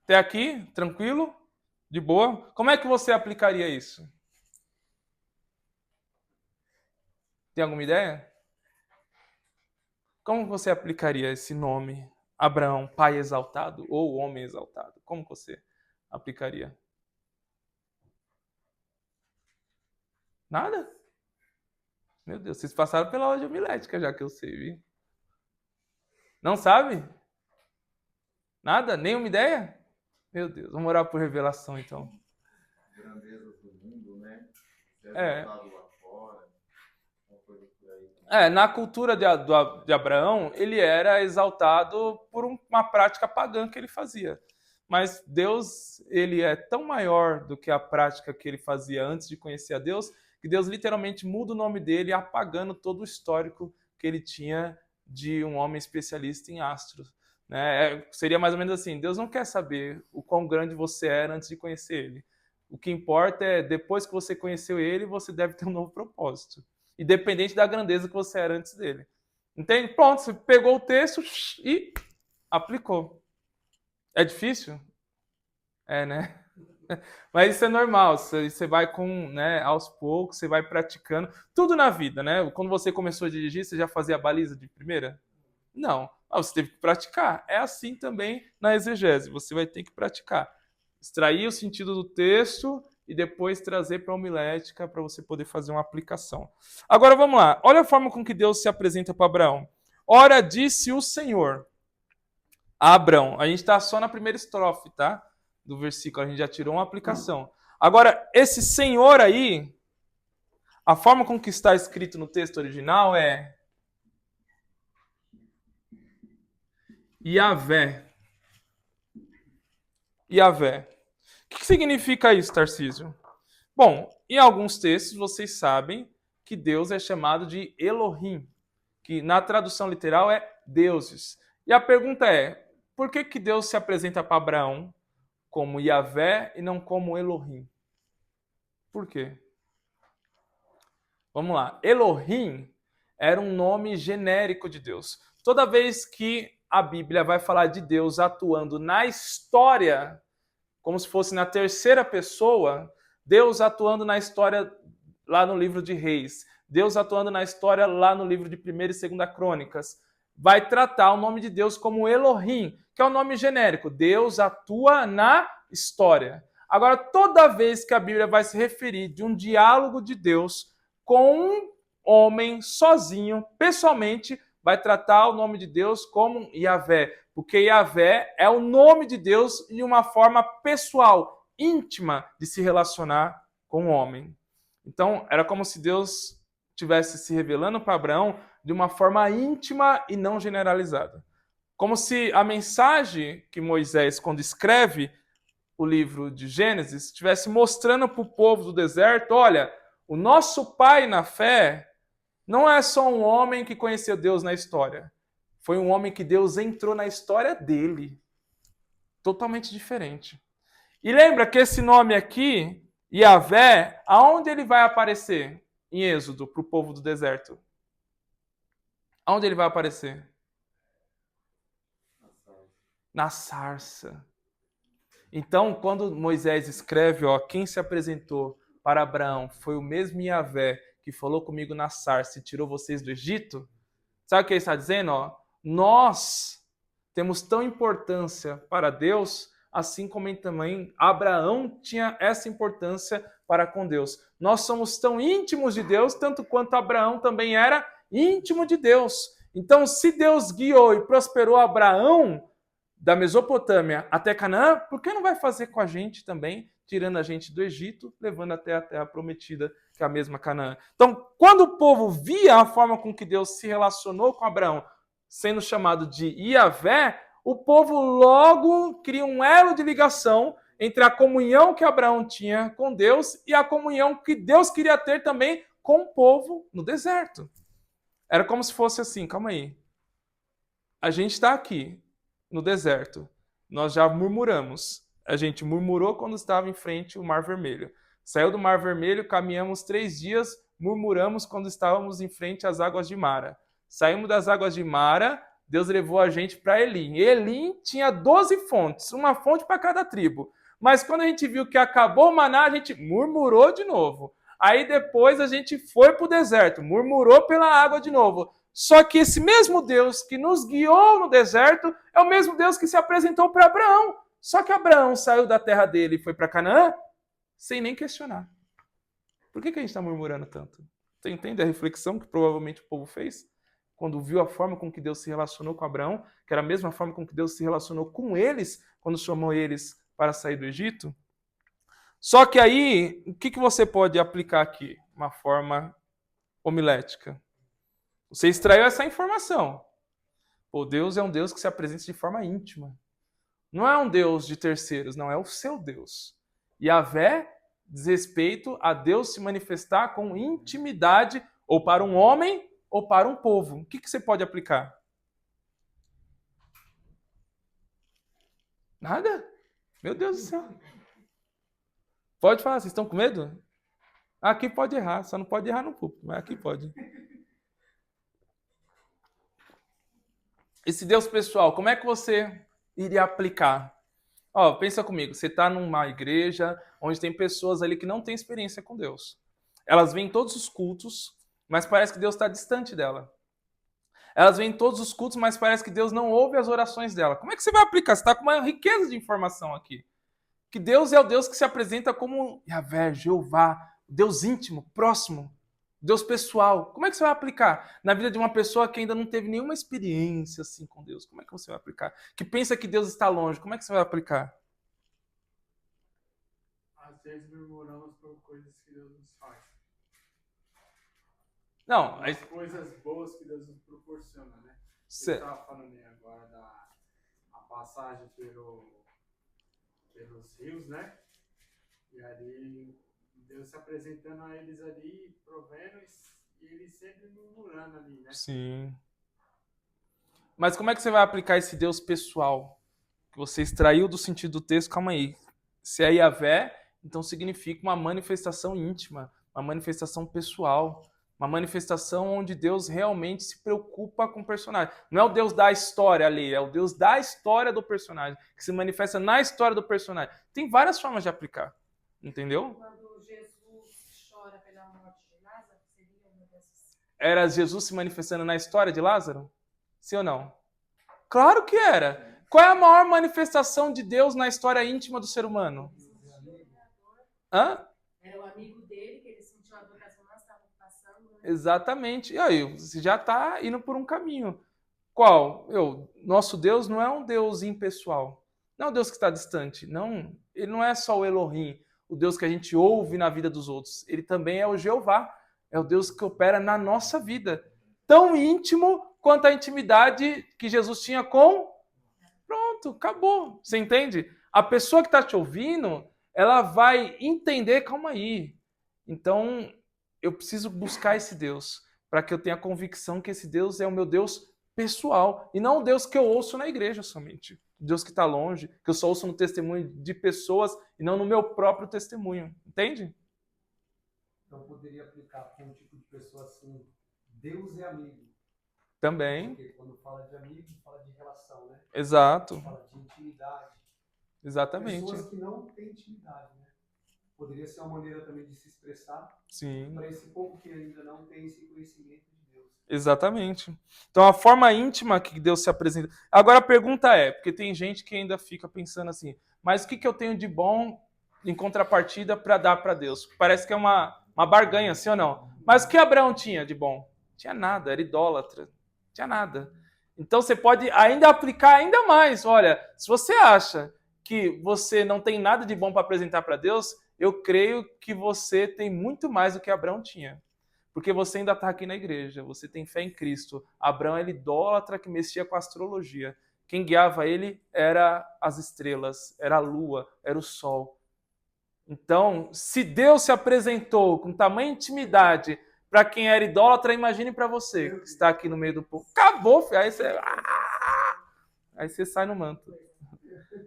Até aqui, tranquilo? De boa? Como é que você aplicaria isso? Tem alguma ideia? Como você aplicaria esse nome, Abraão, pai exaltado ou homem exaltado? Como você aplicaria? Nada? Meu Deus, vocês passaram pela aula de homilética já que eu sei, viu? Não sabe? Nada? Nenhuma ideia? Meu Deus, vamos orar por revelação então. Grandezas do mundo, né? É. Lá fora, uma coisa por aí. Na cultura de Abraão, ele era exaltado por uma prática pagã que ele fazia. Mas Deus, ele é tão maior do que a prática que ele fazia antes de conhecer a Deus, que Deus literalmente muda o nome dele, apagando todo o histórico que ele tinha de um homem especialista em astros. Né? Seria mais ou menos assim, Deus não quer saber o quão grande você era antes de conhecer ele. O que importa é, depois que você conheceu ele, você deve ter um novo propósito. Independente da grandeza que você era antes dele. Entende? Pronto, você pegou o texto e aplicou. É difícil? É, né? Mas isso é normal, você vai com, né, aos poucos, você vai praticando. Tudo na vida, né? Quando você começou a dirigir, você já fazia a baliza de primeira? Não. Você teve que praticar. É assim também na exegese, você vai ter que praticar. Extrair o sentido do texto e depois trazer para a homilética para você poder fazer uma aplicação. Agora vamos lá. Olha a forma com que Deus se apresenta para Abraão. Ora, disse o Senhor a Abraão. A gente está só na primeira estrofe, tá? Do versículo. A gente já tirou uma aplicação. Agora, esse Senhor aí, a forma com que está escrito no texto original é Yahvé. Yahvé. O que significa isso, Tarcísio? Bom, em alguns textos vocês sabem que Deus é chamado de Elohim, que na tradução literal é deuses. E a pergunta é, por que Deus se apresenta para Abraão como Yahvé e não como Elohim? Por quê? Vamos lá. Elohim era um nome genérico de Deus. Toda vez que a Bíblia vai falar de Deus atuando na história, como se fosse na terceira pessoa, Deus atuando na história lá no livro de Reis, Deus atuando na história lá no livro de 1ª e 2ª Crônicas, vai tratar o nome de Deus como Elohim, que é um nome genérico. Deus atua na história. Agora, toda vez que a Bíblia vai se referir de um diálogo de Deus com um homem sozinho, pessoalmente, vai tratar o nome de Deus como Yahvé, porque Yahvé é o nome de Deus e uma forma pessoal, íntima de se relacionar com o homem. Então, era como se Deus estivesse se revelando para Abraão de uma forma íntima e não generalizada. Como se a mensagem que Moisés, quando escreve o livro de Gênesis, estivesse mostrando para o povo do deserto, olha, o nosso pai na fé não é só um homem que conheceu Deus na história. Foi um homem que Deus entrou na história dele. Totalmente diferente. E lembra que esse nome aqui, Yahvé, aonde ele vai aparecer em Êxodo para o povo do deserto? Aonde ele vai aparecer? Na sarça. Então, quando Moisés escreve, quem se apresentou para Abraão foi o mesmo Yahvé que falou comigo na sarça e tirou vocês do Egito, sabe o que ele está dizendo? Nós temos tão importância para Deus, assim como também Abraão tinha essa importância para com Deus. Nós somos tão íntimos de Deus, tanto quanto Abraão também era íntimo de Deus. Então, se Deus guiou e prosperou Abraão da Mesopotâmia até Canaã, por que não vai fazer com a gente também, tirando a gente do Egito, levando até a terra prometida, que é a mesma Canaã? Então, quando o povo via a forma com que Deus se relacionou com Abraão, sendo chamado de Yahvé, o povo logo cria um elo de ligação entre a comunhão que Abraão tinha com Deus e a comunhão que Deus queria ter também com o povo no deserto. Era como se fosse assim, calma aí. A gente está aqui no deserto. Nós já murmuramos. A gente murmurou quando estava em frente ao Mar Vermelho. Saiu do Mar Vermelho, caminhamos 3 dias, murmuramos quando estávamos em frente às águas de Mara. Saímos das águas de Mara, Deus levou a gente para Elim. Elim tinha 12 fontes, uma fonte para cada tribo. Mas quando a gente viu que acabou o maná, a gente murmurou de novo. Aí depois a gente foi para o deserto, murmurou pela água de novo. Só que esse mesmo Deus que nos guiou no deserto é o mesmo Deus que se apresentou para Abraão. Só que Abraão saiu da terra dele e foi para Canaã sem nem questionar. Por que a gente está murmurando tanto? Você entende a reflexão que provavelmente o povo fez? Quando viu a forma com que Deus se relacionou com Abraão, que era a mesma forma com que Deus se relacionou com eles, quando chamou eles para sair do Egito. Só que aí, o que você pode aplicar aqui? Uma forma homilética. Você extraiu essa informação. Pô, Deus é um Deus que se apresenta de forma íntima. Não é um Deus de terceiros, não, é o seu Deus. Yahvé diz respeito a Deus se manifestar com intimidade, ou para um homem, ou para um povo. O que você pode aplicar? Nada? Meu Deus do céu. Pode falar, vocês estão com medo? Aqui pode errar, só não pode errar no púlpito, mas aqui pode. Esse Deus pessoal, como é que você iria aplicar? Ó, pensa comigo, você está numa igreja onde tem pessoas ali que não têm experiência com Deus. Elas vêm em todos os cultos, mas parece que Deus está distante dela. Elas vêm em todos os cultos, mas parece que Deus não ouve as orações dela. Como é que você vai aplicar? Você está com uma riqueza de informação aqui. Que Deus é o Deus que se apresenta como Yahvé, Jeová, Deus íntimo, próximo, Deus pessoal. Como é que você vai aplicar na vida de uma pessoa que ainda não teve nenhuma experiência assim com Deus? Como é que você vai aplicar? Que pensa que Deus está longe, como é que você vai aplicar? Às vezes murmuramos por coisas que Deus nos faz. Não, as coisas boas que Deus nos proporciona, né? Você estava falando aí agora da passagem pelos rios, né? E ali Deus se apresentando a eles ali, provendo, e eles sempre murmurando ali, né? Sim. Mas como é que você vai aplicar esse Deus pessoal? Que você extraiu do sentido do texto, calma aí. Se é Yahvé, então significa uma manifestação íntima, uma manifestação pessoal, uma manifestação onde Deus realmente se preocupa com o personagem. Não é o Deus da história ali, é o Deus da história do personagem, que se manifesta na história do personagem. Tem várias formas de aplicar, entendeu? Quando Jesus chora pela morte de Lázaro, seria uma dessas... Era Jesus se manifestando na história de Lázaro? Sim ou não? Claro que era. Qual é a maior manifestação de Deus na história íntima do ser humano? Hã? Era o amigo dele, que ele sentiu a dor que as irmãs estavam passando. Né? Exatamente. E aí, você já está indo por um caminho. Qual? Nosso Deus não é um Deus impessoal. Não é um Deus que está distante. Não, ele não é só o Elohim, o Deus que a gente ouve na vida dos outros. Ele também é o Jeová. É o Deus que opera na nossa vida. Tão íntimo quanto a intimidade que Jesus tinha com... Pronto, acabou. Você entende? A pessoa que está te ouvindo, ela vai entender, calma aí. Então, eu preciso buscar esse Deus para que eu tenha a convicção que esse Deus é o meu Deus pessoal e não o Deus que eu ouço na igreja somente. O Deus que está longe, que eu só ouço no testemunho de pessoas e não no meu próprio testemunho. Entende? Então, poderia aplicar com um tipo de pessoa assim, Deus é amigo. Também. Porque quando fala de amigo, fala de relação, né? Exato. Fala de intimidade. Exatamente. Pessoas que não têm intimidade, né? Poderia ser uma maneira também de se expressar. Sim. Para esse povo que ainda não tem esse conhecimento de Deus. Exatamente. Então, a forma íntima que Deus se apresenta... Agora, a pergunta é, porque tem gente que ainda fica pensando assim, mas o que eu tenho de bom em contrapartida para dar para Deus? Parece que é uma barganha, sim ou não? Mas o que Abraão tinha de bom? Tinha nada, era idólatra. Tinha nada. Então você pode ainda aplicar ainda mais. Olha, se você acha que você não tem nada de bom para apresentar para Deus, eu creio que você tem muito mais do que Abraão tinha. Porque você ainda está aqui na igreja, você tem fé em Cristo. Abraão era idólatra que mexia com a astrologia. Quem guiava ele era as estrelas, era a lua, era o sol. Então, se Deus se apresentou com tamanha intimidade para quem era idólatra, imagine para você que está aqui no meio do povo. Acabou, filho. Aí você sai no manto.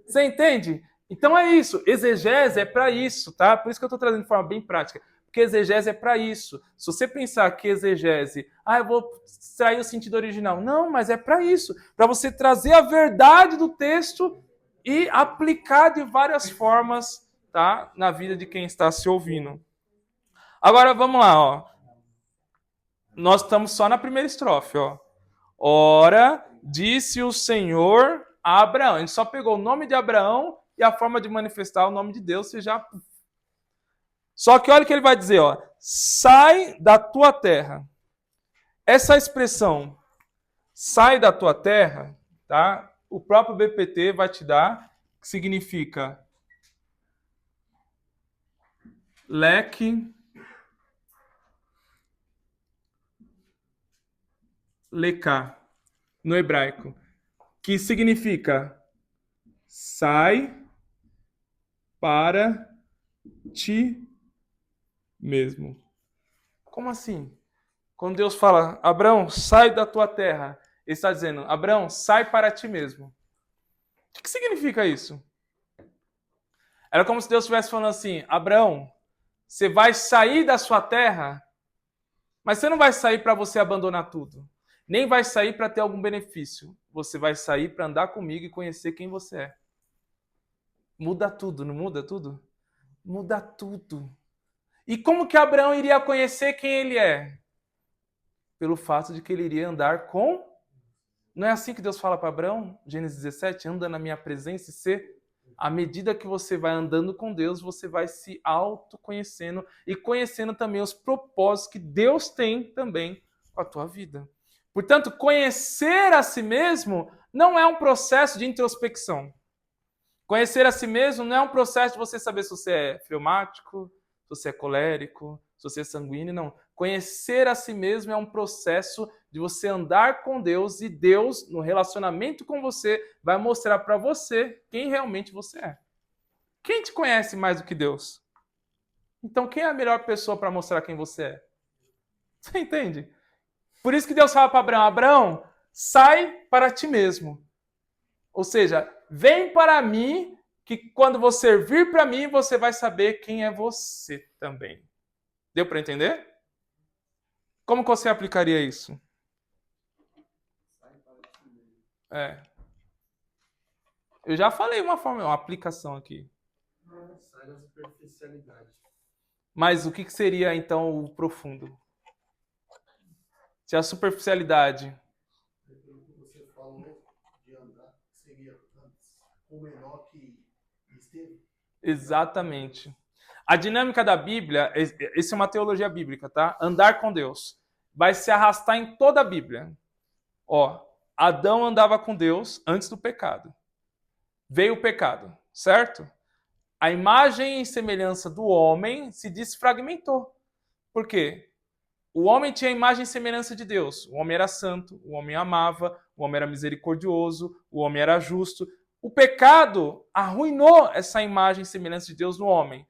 Você entende? Então é isso. Exegese é para isso, tá? Por isso que eu estou trazendo de forma bem prática. Porque exegese é para isso. Se você pensar que exegese, eu vou extrair o sentido original. Não, mas é para isso. Para você trazer a verdade do texto e aplicar de várias formas, tá, na vida de quem está se ouvindo. Agora vamos lá, ó. Nós estamos só na primeira estrofe, ó. Ora, disse o Senhor a Abraão. A gente só pegou o nome de Abraão e a forma de manifestar o nome de Deus, você já... Só que olha o que ele vai dizer, ó. Sai da tua terra. Essa expressão, sai da tua terra, tá? O próprio BPT vai te dar, que significa leque, leká, no hebraico, que significa sai para ti mesmo. Como assim? Quando Deus fala, Abraão, sai da tua terra, ele está dizendo, Abraão, sai para ti mesmo. O que significa isso? Era como se Deus estivesse falando assim, Abraão, você vai sair da sua terra, mas você não vai sair para você abandonar tudo. Nem vai sair para ter algum benefício. Você vai sair para andar comigo e conhecer quem você é. Muda tudo, não muda tudo? Muda tudo. E como que Abraão iria conhecer quem ele é? Pelo fato de que ele iria andar com... Não é assim que Deus fala para Abraão? Gênesis 17, anda na minha presença e ser... À medida que você vai andando com Deus, você vai se autoconhecendo e conhecendo também os propósitos que Deus tem também com a tua vida. Portanto, conhecer a si mesmo não é um processo de introspecção. Conhecer a si mesmo não é um processo de você saber se você é fleumático, se você é colérico, se você é sanguíneo, não. Conhecer a si mesmo é um processo de você andar com Deus e Deus, no relacionamento com você, vai mostrar para você quem realmente você é. Quem te conhece mais do que Deus? Então, quem é a melhor pessoa para mostrar quem você é? Você entende? Por isso que Deus fala para Abraão, Abraão, sai para ti mesmo. Ou seja, vem para mim, que quando você vir para mim, você vai saber quem é você também. Deu para entender? Como que você aplicaria isso? Eu já falei uma aplicação aqui. Sai da superficialidade. Mas o que seria, então, o profundo? Se a superficialidade... Pelo que você falou de andar, seria o menor que esteve. Exatamente. A dinâmica da Bíblia, isso é uma teologia bíblica, tá? Andar com Deus. Vai se arrastar em toda a Bíblia. Ó, Adão andava com Deus antes do pecado. Veio o pecado, certo? A imagem e semelhança do homem se desfragmentou. Por quê? O homem tinha a imagem e semelhança de Deus. O homem era santo, o homem amava, o homem era misericordioso, o homem era justo. O pecado arruinou essa imagem e semelhança de Deus no homem.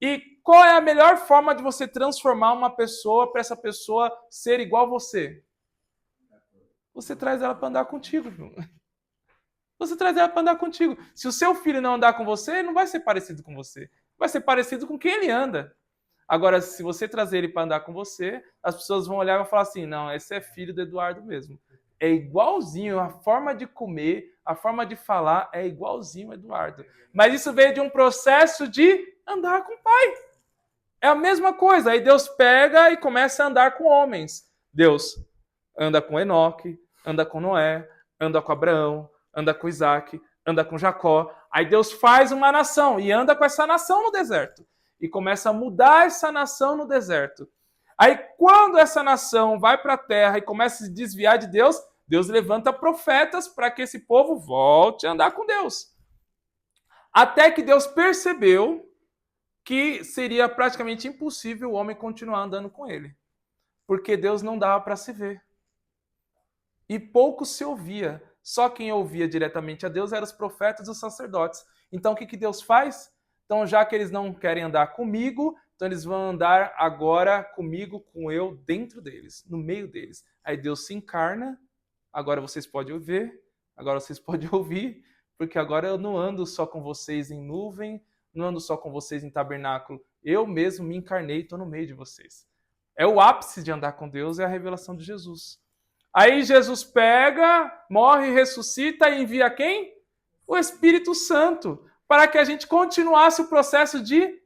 E qual é a melhor forma de você transformar uma pessoa para essa pessoa ser igual a você? Você traz ela para andar contigo. Você traz ela para andar contigo. Se o seu filho não andar com você, não vai ser parecido com você. Vai ser parecido com quem ele anda. Agora, se você trazer ele para andar com você, as pessoas vão olhar e vão falar assim, não, esse é filho do Eduardo mesmo. É igualzinho, a forma de comer, a forma de falar é igualzinho o Eduardo. Mas isso veio de um processo de andar com o pai. É a mesma coisa. Aí Deus pega e começa a andar com homens. Deus anda com Enoque, anda com Noé, anda com Abraão, anda com Isaac, anda com Jacó. Aí Deus faz uma nação e anda com essa nação no deserto. E começa a mudar essa nação no deserto. Aí quando essa nação vai para a terra e começa a se desviar de Deus, Deus levanta profetas para que esse povo volte a andar com Deus. Até que Deus percebeu que seria praticamente impossível o homem continuar andando com ele. Porque Deus não dava para se ver. E pouco se ouvia. Só quem ouvia diretamente a Deus eram os profetas e os sacerdotes. Então o que Deus faz? Então já que eles não querem andar comigo, então eles vão andar agora comigo, com eu, dentro deles, no meio deles. Aí Deus se encarna, agora vocês podem ver, agora vocês podem ouvir, porque agora eu não ando só com vocês em nuvem, não ando só com vocês em tabernáculo, eu mesmo me encarnei e estou no meio de vocês. É o ápice de andar com Deus, é a revelação de Jesus. Aí Jesus pega, morre, ressuscita e envia quem? O Espírito Santo, para que a gente continuasse o processo de...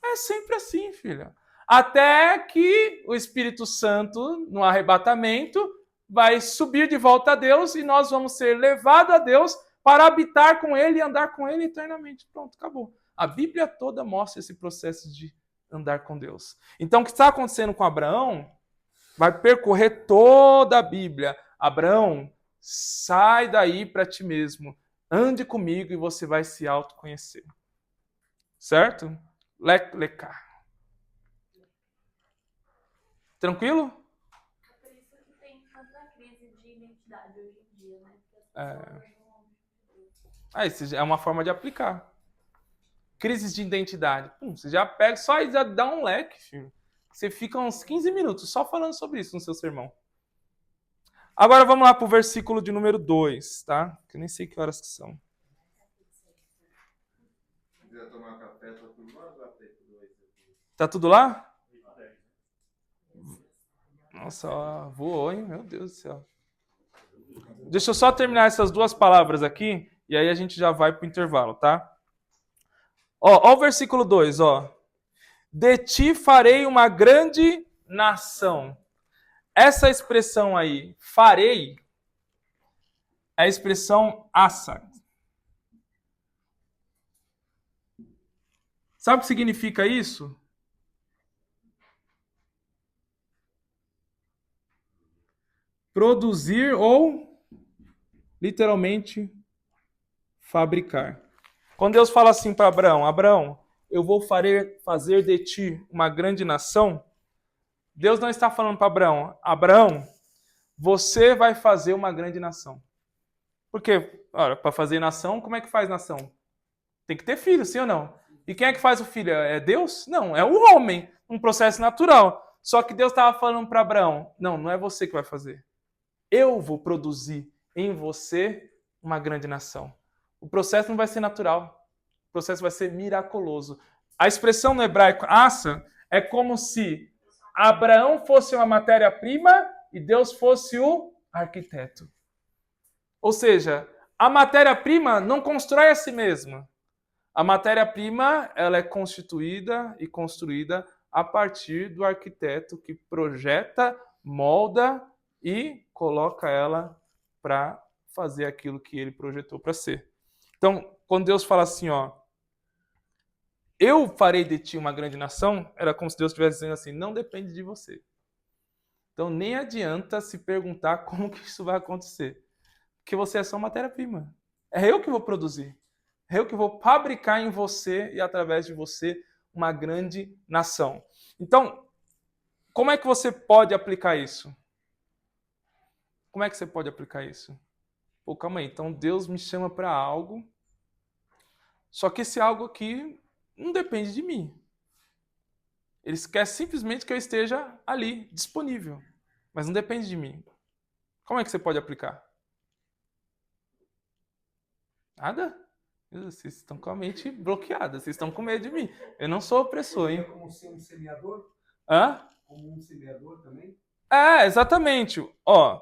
É sempre assim, filha. Até que o Espírito Santo, no arrebatamento, vai subir de volta a Deus e nós vamos ser levados a Deus para habitar com Ele e andar com Ele eternamente. Pronto, acabou. A Bíblia toda mostra esse processo de andar com Deus. Então, o que está acontecendo com Abraão vai percorrer toda a Bíblia. Abraão, sai daí para ti mesmo. Ande comigo e você vai se autoconhecer. Certo? Lecar. Tranquilo? É por isso que tem tanta crise de identidade hoje em dia, né? Porque as pessoas não... Isso é uma forma de aplicar. Crises de identidade. Você já pega, só já dá um leque, filho. Você fica uns 15 minutos só falando sobre isso no seu sermão. Agora vamos lá para o versículo de número 2, tá? Que eu nem sei que horas que são. Se quiser tomar café, tá tudo lá, Tá tudo lá? Nossa, ó, voou, hein? Meu Deus do céu. Deixa eu só terminar essas duas palavras aqui, e aí a gente já vai para o intervalo, tá? Ó o versículo 2, ó. De ti farei uma grande nação. Essa expressão aí, farei, é a expressão assa. Sabe o que significa isso? Produzir ou, literalmente, fabricar. Quando Deus fala assim para Abraão, Abraão, eu vou fazer de ti uma grande nação, Deus não está falando para Abraão, Abraão, você vai fazer uma grande nação. Porque, para fazer nação, como é que faz nação? Tem que ter filho, sim ou não? E quem é que faz o filho? É Deus? Não, é o homem, um processo natural. Só que Deus estava falando para Abraão, não é você que vai fazer. Eu vou produzir em você uma grande nação. O processo não vai ser natural. O processo vai ser miraculoso. A expressão no hebraico, assa, é como se Abraão fosse uma matéria-prima e Deus fosse o arquiteto. Ou seja, a matéria-prima não constrói a si mesma. A matéria-prima ela é constituída e construída a partir do arquiteto que projeta, molda e coloca ela para fazer aquilo que ele projetou para ser. Então, quando Deus fala assim, ó, eu farei de ti uma grande nação, era como se Deus estivesse dizendo assim, não depende de você. Então, nem adianta se perguntar como que isso vai acontecer. Porque você é só matéria-prima. É eu que vou produzir. É eu que vou fabricar em você e através de você uma grande nação. Então, como é que você pode aplicar isso? Como é que você pode aplicar isso? Pô, calma aí. Então, Deus me chama para algo, só que esse algo aqui não depende de mim. Ele quer simplesmente que eu esteja ali, disponível. Mas não depende de mim. Como é que você pode aplicar? Nada? Vocês estão com a mente bloqueada. Vocês estão com medo de mim. Eu não sou opressor, hein? Como ser um semeador? Hã? Como um semeador também? É, exatamente. Ó,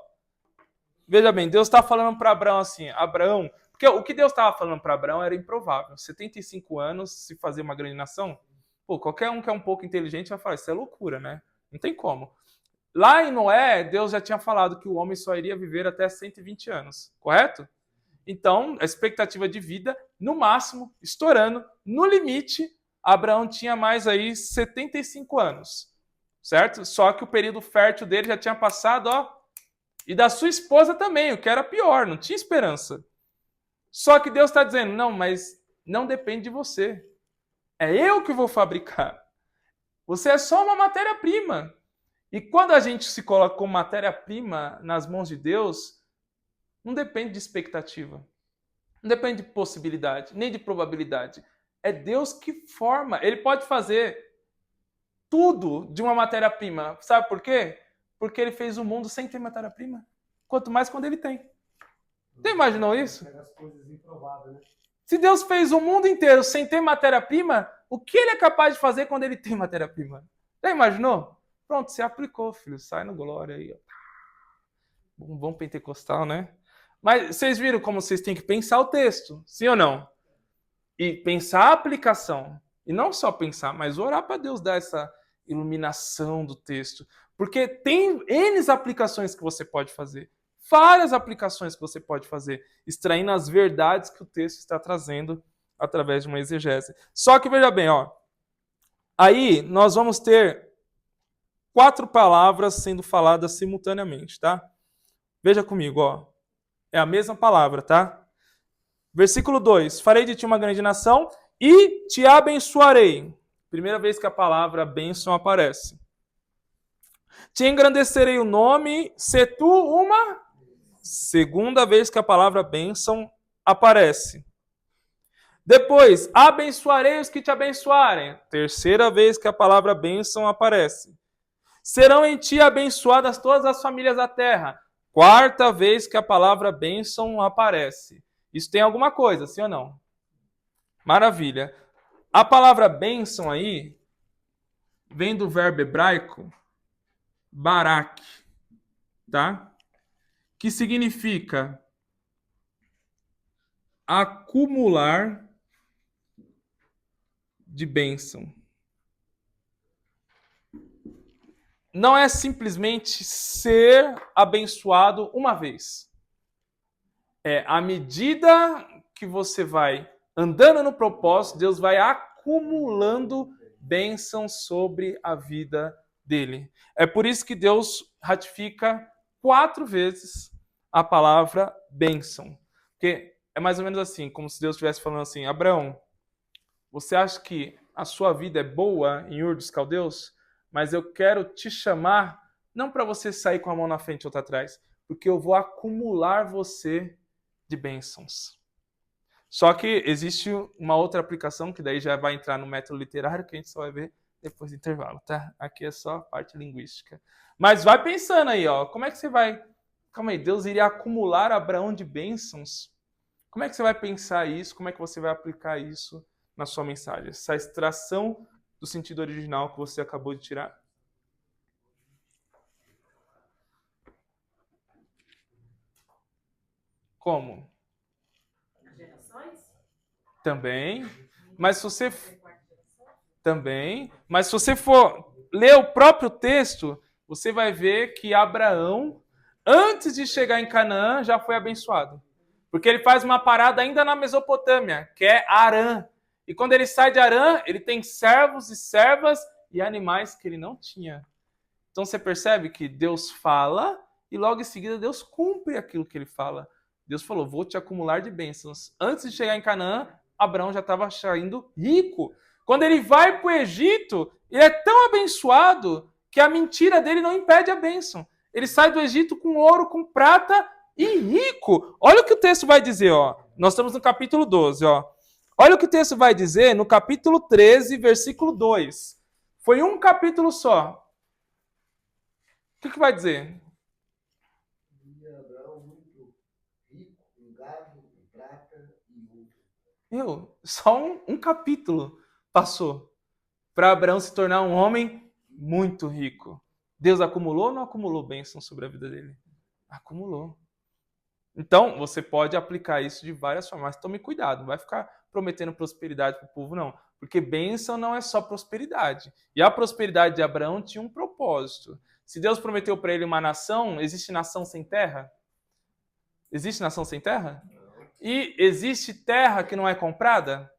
veja bem, Deus está falando para Abraão assim, Abraão... Porque o que Deus estava falando para Abraão era improvável. 75 anos, se fazer uma grande nação, pô, qualquer um que é um pouco inteligente vai falar, isso é loucura, né? Não tem como. Lá em Noé, Deus já tinha falado que o homem só iria viver até 120 anos, correto? Então, a expectativa de vida, no máximo, estourando, no limite, Abraão tinha mais aí 75 anos, certo? Só que o período fértil dele já tinha passado, ó, e da sua esposa também, o que era pior, não tinha esperança. Só que Deus está dizendo, não, mas não depende de você. É eu que vou fabricar. Você é só uma matéria-prima. E quando a gente se coloca como matéria-prima nas mãos de Deus, não depende de expectativa. Não depende de possibilidade, nem de probabilidade. É Deus que forma. Ele pode fazer tudo de uma matéria-prima. Sabe por quê? Porque ele fez o mundo sem ter matéria-prima. Quanto mais quando ele tem. Você imaginou isso? As coisas improváveis, né? Se Deus fez o mundo inteiro sem ter matéria-prima, o que ele é capaz de fazer quando ele tem matéria-prima? Já imaginou? Pronto, você aplicou, filho. Sai no glória aí. Ó. Bom pentecostal, né? Mas vocês viram como vocês têm que pensar o texto, sim ou não? E pensar a aplicação. E não só pensar, mas orar para Deus dar essa iluminação do texto. Porque tem N aplicações que você pode fazer. Várias aplicações que você pode fazer, extraindo as verdades que o texto está trazendo através de uma exegese. Só que veja bem, ó. Aí nós vamos ter 4 palavras sendo faladas simultaneamente, tá? Veja comigo, ó. É a mesma palavra, tá? Versículo 2. Farei de ti uma grande nação e te abençoarei. Primeira vez que a palavra bênção aparece. Te engrandecerei o nome, se tu uma... Segunda vez que a palavra bênção aparece. Depois, abençoarei os que te abençoarem. Terceira vez que a palavra bênção aparece. Serão em ti abençoadas todas as famílias da terra. Quarta vez que a palavra bênção aparece. Isso tem alguma coisa, sim ou não? Maravilha. A palavra bênção aí vem do verbo hebraico barak, tá? Que significa acumular de bênção. Não é simplesmente ser abençoado uma vez. É à medida que você vai andando no propósito, Deus vai acumulando bênçãos sobre a vida dele. É por isso que Deus ratifica 4 vezes a palavra bênção. Porque é mais ou menos assim, como se Deus estivesse falando assim, Abraão, você acha que a sua vida é boa em Ur dos Caldeus? Mas eu quero te chamar, não para você sair com a mão na frente e outra atrás, porque eu vou acumular você de bênçãos. Só que existe uma outra aplicação, que daí já vai entrar no método literário, que a gente só vai ver depois do intervalo, tá? Aqui é só a parte linguística. Mas vai pensando aí, ó, como é que você vai... Calma aí, Deus iria acumular Abraão de bênçãos? Como é que você vai pensar isso? Como é que você vai aplicar isso na sua mensagem? Essa extração do sentido original que você acabou de tirar? Como? Gerações? Também. Mas se você... Também. Mas se você for ler o próprio texto, você vai ver que Abraão, antes de chegar em Canaã, já foi abençoado. Porque ele faz uma parada ainda na Mesopotâmia, que é Harã. E quando ele sai de Harã, ele tem servos e servas e animais que ele não tinha. Então você percebe que Deus fala e logo em seguida Deus cumpre aquilo que ele fala. Deus falou, vou te acumular de bênçãos. Antes de chegar em Canaã, Abraão já estava saindo rico. Quando ele vai para o Egito, ele é tão abençoado que a mentira dele não impede a bênção. Ele sai do Egito com ouro, com prata e rico. Olha o que o texto vai dizer, ó. Nós estamos no capítulo 12, ó. Olha o que o texto vai dizer no capítulo 13, versículo 2. Foi um capítulo só. O que vai dizer? E Abraão muito rico em gado, em prata e Meu, só um capítulo passou para Abraão se tornar um homem muito rico. Deus acumulou ou não acumulou bênção sobre a vida dele? Acumulou. Então, você pode aplicar isso de várias formas. Mas tome cuidado, não vai ficar prometendo prosperidade para o povo, não. Porque bênção não é só prosperidade. E a prosperidade de Abraão tinha um propósito. Se Deus prometeu para ele uma nação, existe nação sem terra? Existe nação sem terra? E existe terra que não é comprada?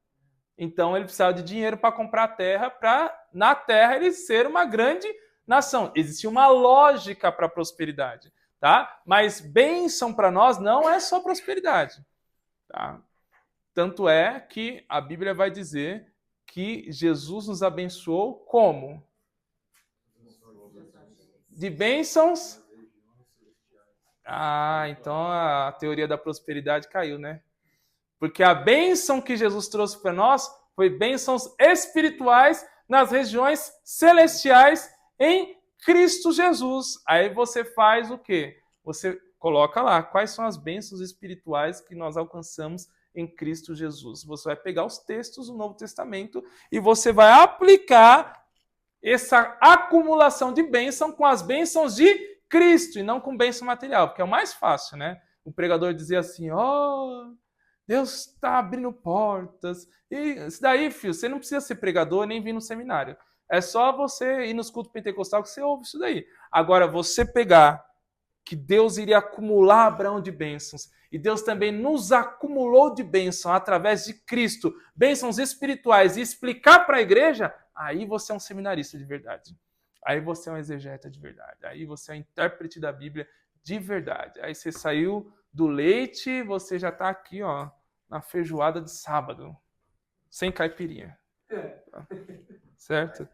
Então ele precisava de dinheiro para comprar terra, para na terra ele ser uma grande nação. Existe uma lógica para a prosperidade, tá? Mas bênção para nós não é só prosperidade, tá? Tanto é que a Bíblia vai dizer que Jesus nos abençoou como? De bênçãos? Ah, então a teoria da prosperidade caiu, né? Porque a bênção que Jesus trouxe para nós foi bênçãos espirituais nas regiões celestiais em Cristo Jesus. Aí você faz o quê? Você coloca lá quais são as bênçãos espirituais que nós alcançamos em Cristo Jesus. Você vai pegar os textos do Novo Testamento e você vai aplicar essa acumulação de bênção com as bênçãos de Cristo e não com bênção material, porque é o mais fácil, né? O pregador dizer assim, Deus está abrindo portas. E isso daí, filho, você não precisa ser pregador nem vir no seminário. É só você ir nos cultos pentecostais que você ouve isso daí. Agora, você pegar que Deus iria acumular Abraão de bênçãos, e Deus também nos acumulou de bênção através de Cristo, bênçãos espirituais, e explicar para a igreja, aí você é um seminarista de verdade. Aí você é um exegeta de verdade. Aí você é um intérprete da Bíblia de verdade. Aí você saiu do leite, você já está aqui, ó, na feijoada de sábado, sem caipirinha. Certo?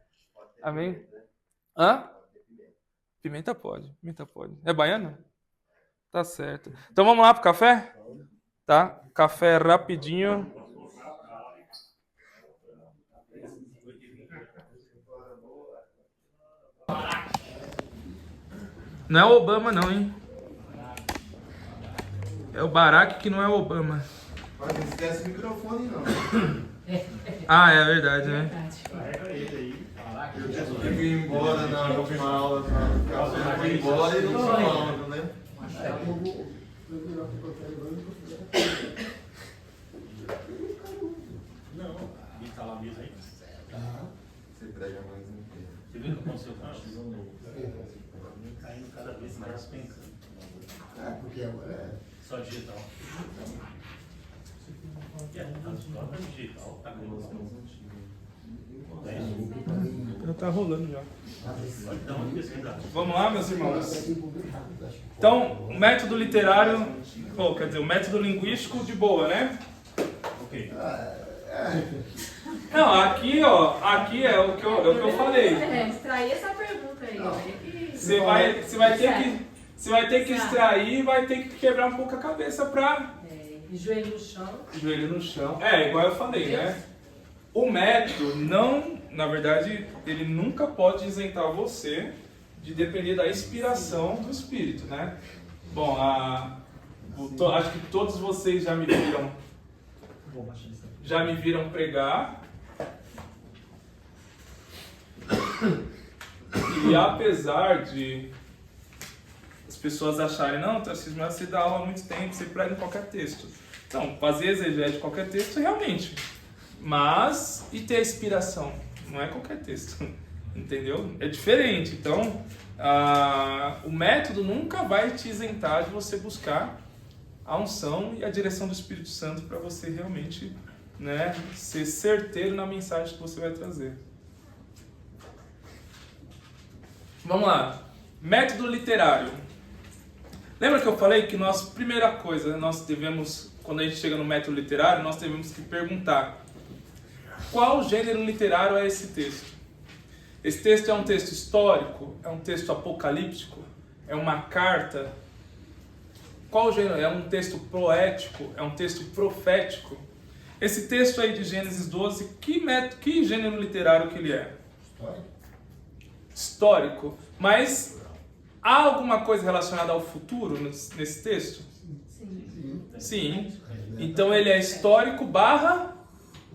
Amém? Hã? Pimenta pode. É baiano? Tá certo. Então vamos lá pro café? Tá? Café rapidinho. Não é o Obama não, hein? É o Barack que não é o Obama. Mas não esquece o microfone, não. Ah, é verdade, né? Eu tive que ir embora na última aula. Eu fui embora e não tô falando, né? Não, e tá lá mesmo aí? Você prega mais um tempo. Você viu o que aconteceu com a decisão novo? Caindo cada vez mais pensando. Porque agora Só digital. A escola digital tá com Já tá rolando já. Pode dar uma pesquisada. Vamos lá, meus irmãos? Então, o método literário, quer dizer, o método linguístico de boa, né? Ok. Não, aqui, ó, aqui é o que eu falei. Extrair essa pergunta aí. Você vai ter que extrair e vai ter que quebrar um pouco a cabeça pra... Joelho no chão. Joelho no chão. Igual eu falei, né? O método na verdade, ele nunca pode isentar você de depender da inspiração do Espírito, né? Bom, acho que todos vocês já me viram pregar. E apesar de as pessoas acharem, não, Tarcísio, mas você dá aula há muito tempo, você prega em qualquer texto. Então, fazer exegese de qualquer texto, realmente. Mas, e ter a inspiração? Não é qualquer texto, entendeu? É diferente. Então, o método nunca vai te isentar de você buscar a unção e a direção do Espírito Santo para você realmente, né, ser certeiro na mensagem que você vai trazer. Vamos lá. Método literário. Lembra que eu falei que primeira coisa, nós devemos, quando a gente chega no método literário, nós devemos que perguntar qual gênero literário é esse texto? Esse texto é um texto histórico? É um texto apocalíptico? É uma carta? Qual gênero? É um texto poético? É um texto profético? Esse texto aí de Gênesis 12, que gênero literário que ele é? Histórico. Mas há alguma coisa relacionada ao futuro nesse texto? Sim. Então ele é histórico /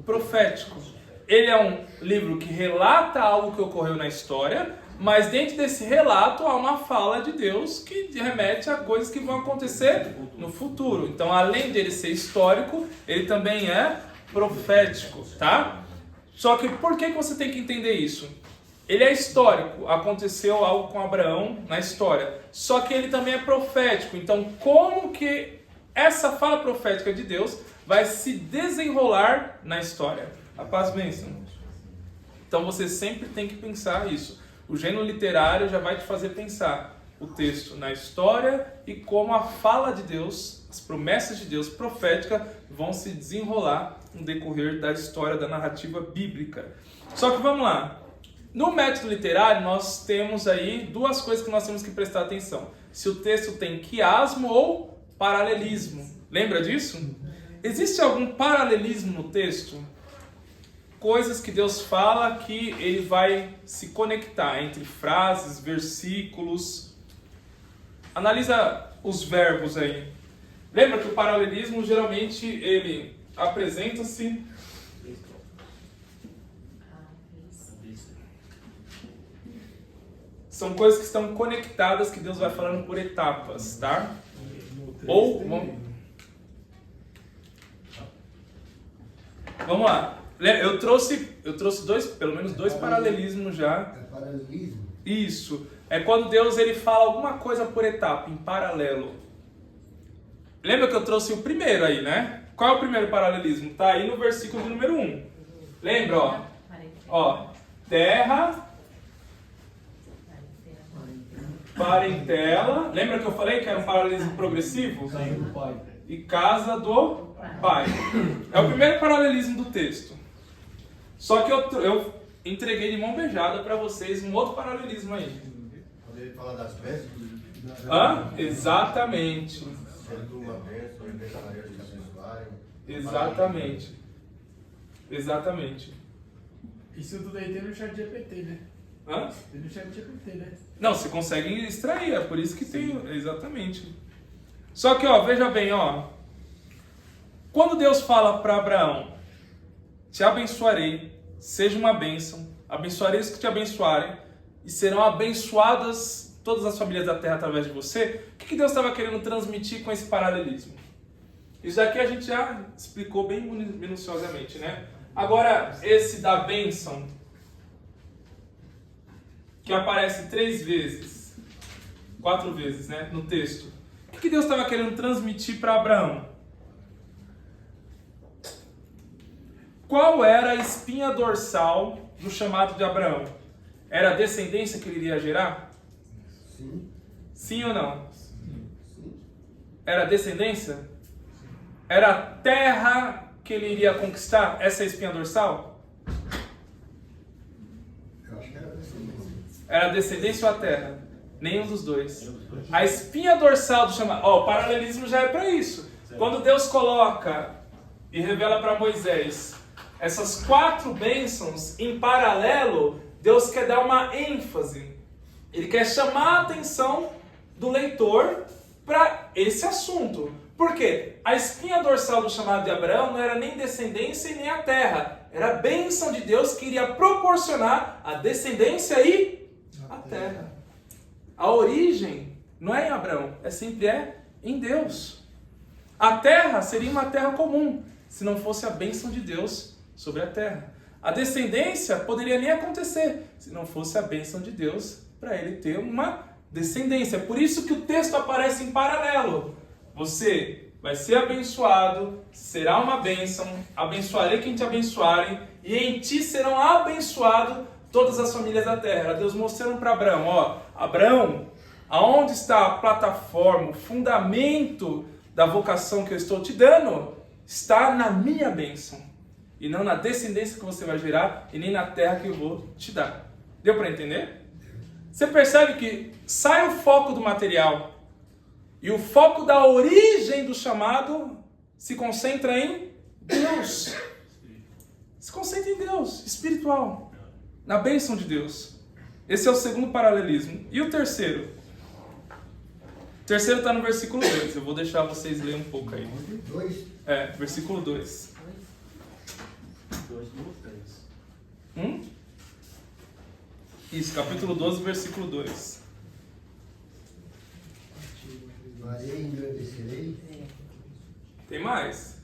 profético. Ele é um livro que relata algo que ocorreu na história, mas dentro desse relato há uma fala de Deus que remete a coisas que vão acontecer no futuro. Então, além dele ser histórico, ele também é profético, tá? Só que por que você tem que entender isso? Ele é histórico, aconteceu algo com Abraão na história, só que ele também é profético. Então, como que essa fala profética de Deus vai se desenrolar na história? A paz, bênção. Então você sempre tem que pensar isso. O gênero literário já vai te fazer pensar o texto na história e como a fala de Deus, as promessas de Deus profética vão se desenrolar no decorrer da história, da narrativa bíblica. Só que vamos lá. No método literário nós temos aí duas coisas que nós temos que prestar atenção. Se o texto tem quiasmo ou paralelismo. Lembra disso? Existe algum paralelismo no texto? Coisas que Deus fala que ele vai se conectar entre frases, versículos. Analisa os verbos aí. Lembra que o paralelismo, geralmente, ele apresenta-se... São coisas que estão conectadas, que Deus vai falando por etapas, tá? Ou... Vamos lá. Eu trouxe pelo menos dois paralelismos já. É paralelismo? Isso. É quando Deus ele fala alguma coisa por etapa, em paralelo. Lembra que eu trouxe o primeiro aí, né? Qual é o primeiro paralelismo? Tá aí no versículo de número 1. Lembra, ó? Ó, terra, parentela. Lembra que eu falei que era um paralelismo progressivo? E casa do pai. É o primeiro paralelismo do texto. Só que eu entreguei de mão beijada para vocês um outro paralelismo aí. Quando ele fala das bênçãos, Hã? Exatamente. sendo uma bênção, ele deixaria de abençoarem. Exatamente. Exatamente. Isso tudo aí tem no chat GPT, né? Hã? Tem no chat GPT, né? Não, você consegue extrair, é por isso que tem. Exatamente. Só que, ó, veja bem, ó. Quando Deus fala para Abraão, te abençoarei, seja uma bênção, abençoarei os que te abençoarem, e serão abençoadas todas as famílias da terra através de você, o que Deus estava querendo transmitir com esse paralelismo? Isso daqui a gente já explicou bem minuciosamente, né? Agora, esse da bênção, que aparece 4 vezes, né, no texto. O que Deus estava querendo transmitir para Abraão? Qual era a espinha dorsal do chamado de Abraão? Era a descendência que ele iria gerar? Sim. Sim ou não? Sim. Era a descendência? Era a terra que ele iria conquistar? Essa é a espinha dorsal? Eu acho que era descendência. Era a descendência ou a terra? Nenhum dos dois. A espinha dorsal do chamado... Ó, o paralelismo já é para isso. Quando Deus coloca e revela para Moisés essas 4 bênçãos em paralelo, Deus quer dar uma ênfase. Ele quer chamar a atenção do leitor para esse assunto. Por quê? A espinha dorsal do chamado de Abraão não era nem descendência e nem a terra. Era a bênção de Deus que iria proporcionar a descendência e a terra. A origem não é em Abraão, sempre em Deus. A terra seria uma terra comum, se não fosse a bênção de Deus sobre a terra. A descendência poderia nem acontecer, se não fosse a bênção de Deus para ele ter uma descendência. Por isso que o texto aparece em paralelo. Você vai ser abençoado, será uma bênção, abençoarei quem te abençoarem, e em ti serão abençoadas todas as famílias da terra. Era Deus mostrando para Abraão, ó, Abraão, aonde está a plataforma, o fundamento da vocação que eu estou te dando, está na minha bênção. E não na descendência que você vai gerar, e nem na terra que eu vou te dar. Deu para entender? Você percebe que sai o foco do material, e o foco da origem do chamado se concentra em Deus. Se concentra em Deus, espiritual, na bênção de Deus. Esse é o segundo paralelismo. E o terceiro? O terceiro está no versículo 2. Eu vou deixar vocês lerem um pouco aí. 2? É, versículo 2. 2 ou 3? Isso, capítulo 12, versículo 2. Farei e engrandecerei. Tem mais?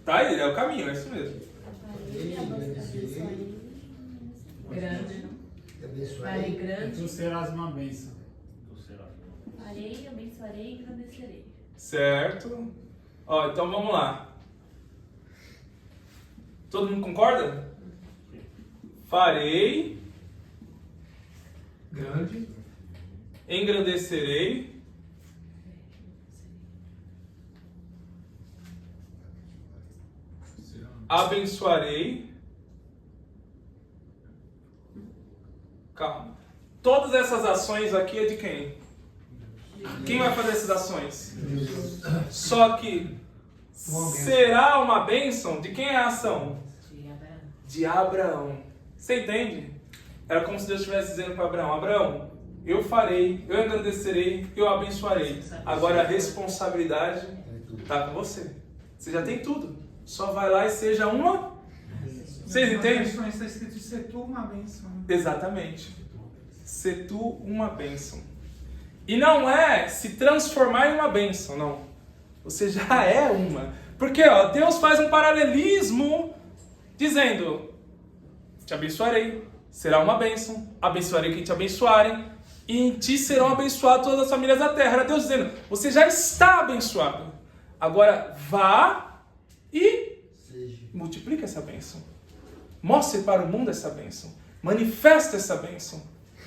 Tá aí, é o caminho, é isso mesmo. Farei e engrandecerei. Grande. E abençoarei. grande. Tu serás uma bênção. Farei, abençoarei e engrandecerei. Certo. Ó, então vamos lá. Todo mundo concorda? Farei, Grande. engrandecerei, abençoarei. Calma. Todas essas ações aqui é de quem? Quem vai fazer essas ações? Deus. Só que será uma bênção? De quem é a ação? De Abraão. Você entende? Era como se Deus estivesse dizendo para Abraão: Abraão, eu farei, eu engrandecerei, eu abençoarei. Agora a responsabilidade Tá com você. Você já tem tudo. Só vai lá e seja uma. Vocês entendem? Está escrito ser tu uma bênção. Exatamente. Ser tu uma bênção. E não é se transformar em uma bênção, não. Você já é uma. Porque ó, Deus faz um paralelismo dizendo: te abençoarei, será uma bênção, abençoarei quem te abençoarem, e em ti serão abençoadas todas as famílias da terra. Era Deus dizendo: você já está abençoado. Agora vá e multiplique essa bênção. Mostre para o mundo essa bênção. Manifeste essa bênção.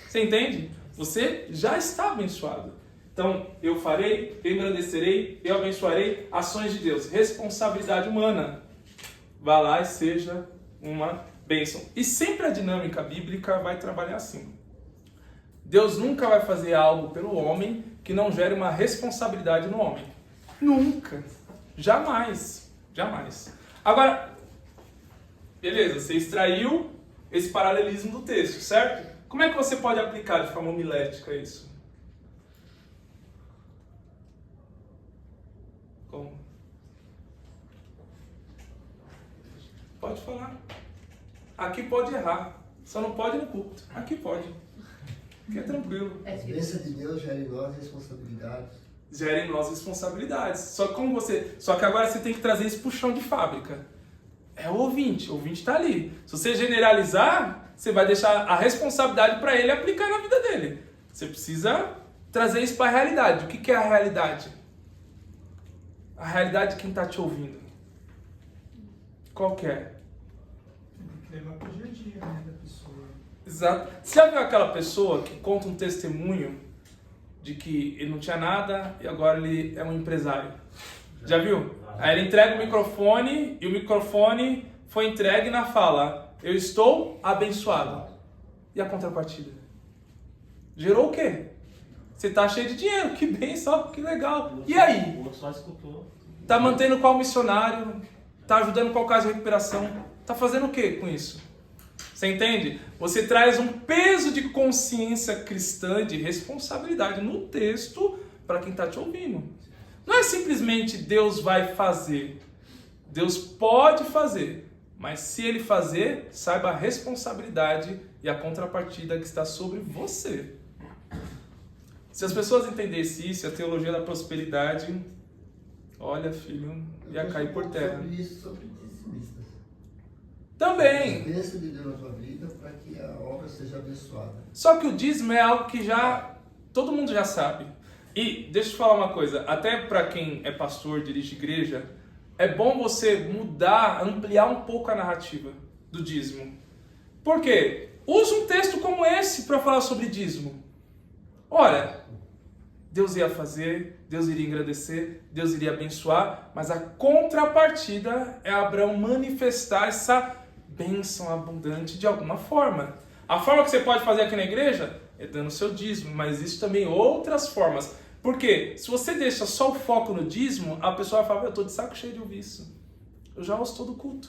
Você entende? Você já está abençoado. Então, eu farei, eu engrandecerei, eu abençoarei ações de Deus. Responsabilidade humana. Vá lá e seja uma bênção. E sempre a dinâmica bíblica vai trabalhar assim. Deus nunca vai fazer algo pelo homem que não gere uma responsabilidade no homem. Nunca. Jamais. Jamais. Agora, beleza, você extraiu esse paralelismo do texto, certo? Como é que você pode aplicar de forma homilética isso? Como? Pode falar. Aqui pode errar. Só não pode no culto. Aqui pode. Aqui é tranquilo. A bênção de Deus gera em nós responsabilidades. Gera em nós responsabilidades. Só que agora você tem que trazer isso pro chão de fábrica. É o ouvinte está ali. Se você generalizar, você vai deixar a responsabilidade para ele aplicar na vida dele. Você precisa trazer isso para a realidade. O que é a realidade? A realidade de quem está te ouvindo. Qual que é? Tem que levar para o dia a dia, né, da pessoa. Exato. Você já viu aquela pessoa que conta um testemunho de que ele não tinha nada e agora ele é um empresário? Já viu? Aí ele entrega o microfone e o microfone foi entregue na fala: eu estou abençoado. E a contrapartida? Gerou o quê? Você tá cheio de dinheiro, que bênção, que legal. E aí? O outro só escutou. Tá mantendo qual missionário? Tá ajudando qual caso de recuperação? Tá fazendo o quê com isso? Você entende? Você traz um peso de consciência cristã, de responsabilidade no texto para quem está te ouvindo. Não é simplesmente Deus vai fazer. Deus pode fazer. Mas se Ele fazer, saiba a responsabilidade e a contrapartida que está sobre você. Se as pessoas entendessem isso, a teologia da prosperidade, olha, filho, ia cair por terra. Sobre isso, sobre dizimistas. Também. A bênção de Deus na tua vida para que a obra seja abençoada. Só que o dízimo é algo que já todo mundo já sabe. E deixa eu te falar uma coisa, até para quem é pastor, dirige igreja, é bom você mudar, ampliar um pouco a narrativa do dízimo. Por quê? Usa um texto como esse para falar sobre dízimo. Olha, Deus ia fazer, Deus iria engrandecer, Deus iria abençoar, mas a contrapartida é Abraão manifestar essa bênção abundante de alguma forma. A forma que você pode fazer aqui na igreja é dando seu dízimo, mas existe também outras formas. Porque se você deixa só o foco no dízimo, a pessoa vai falar: eu estou de saco cheio de ouvir isso. Eu já ouço todo culto.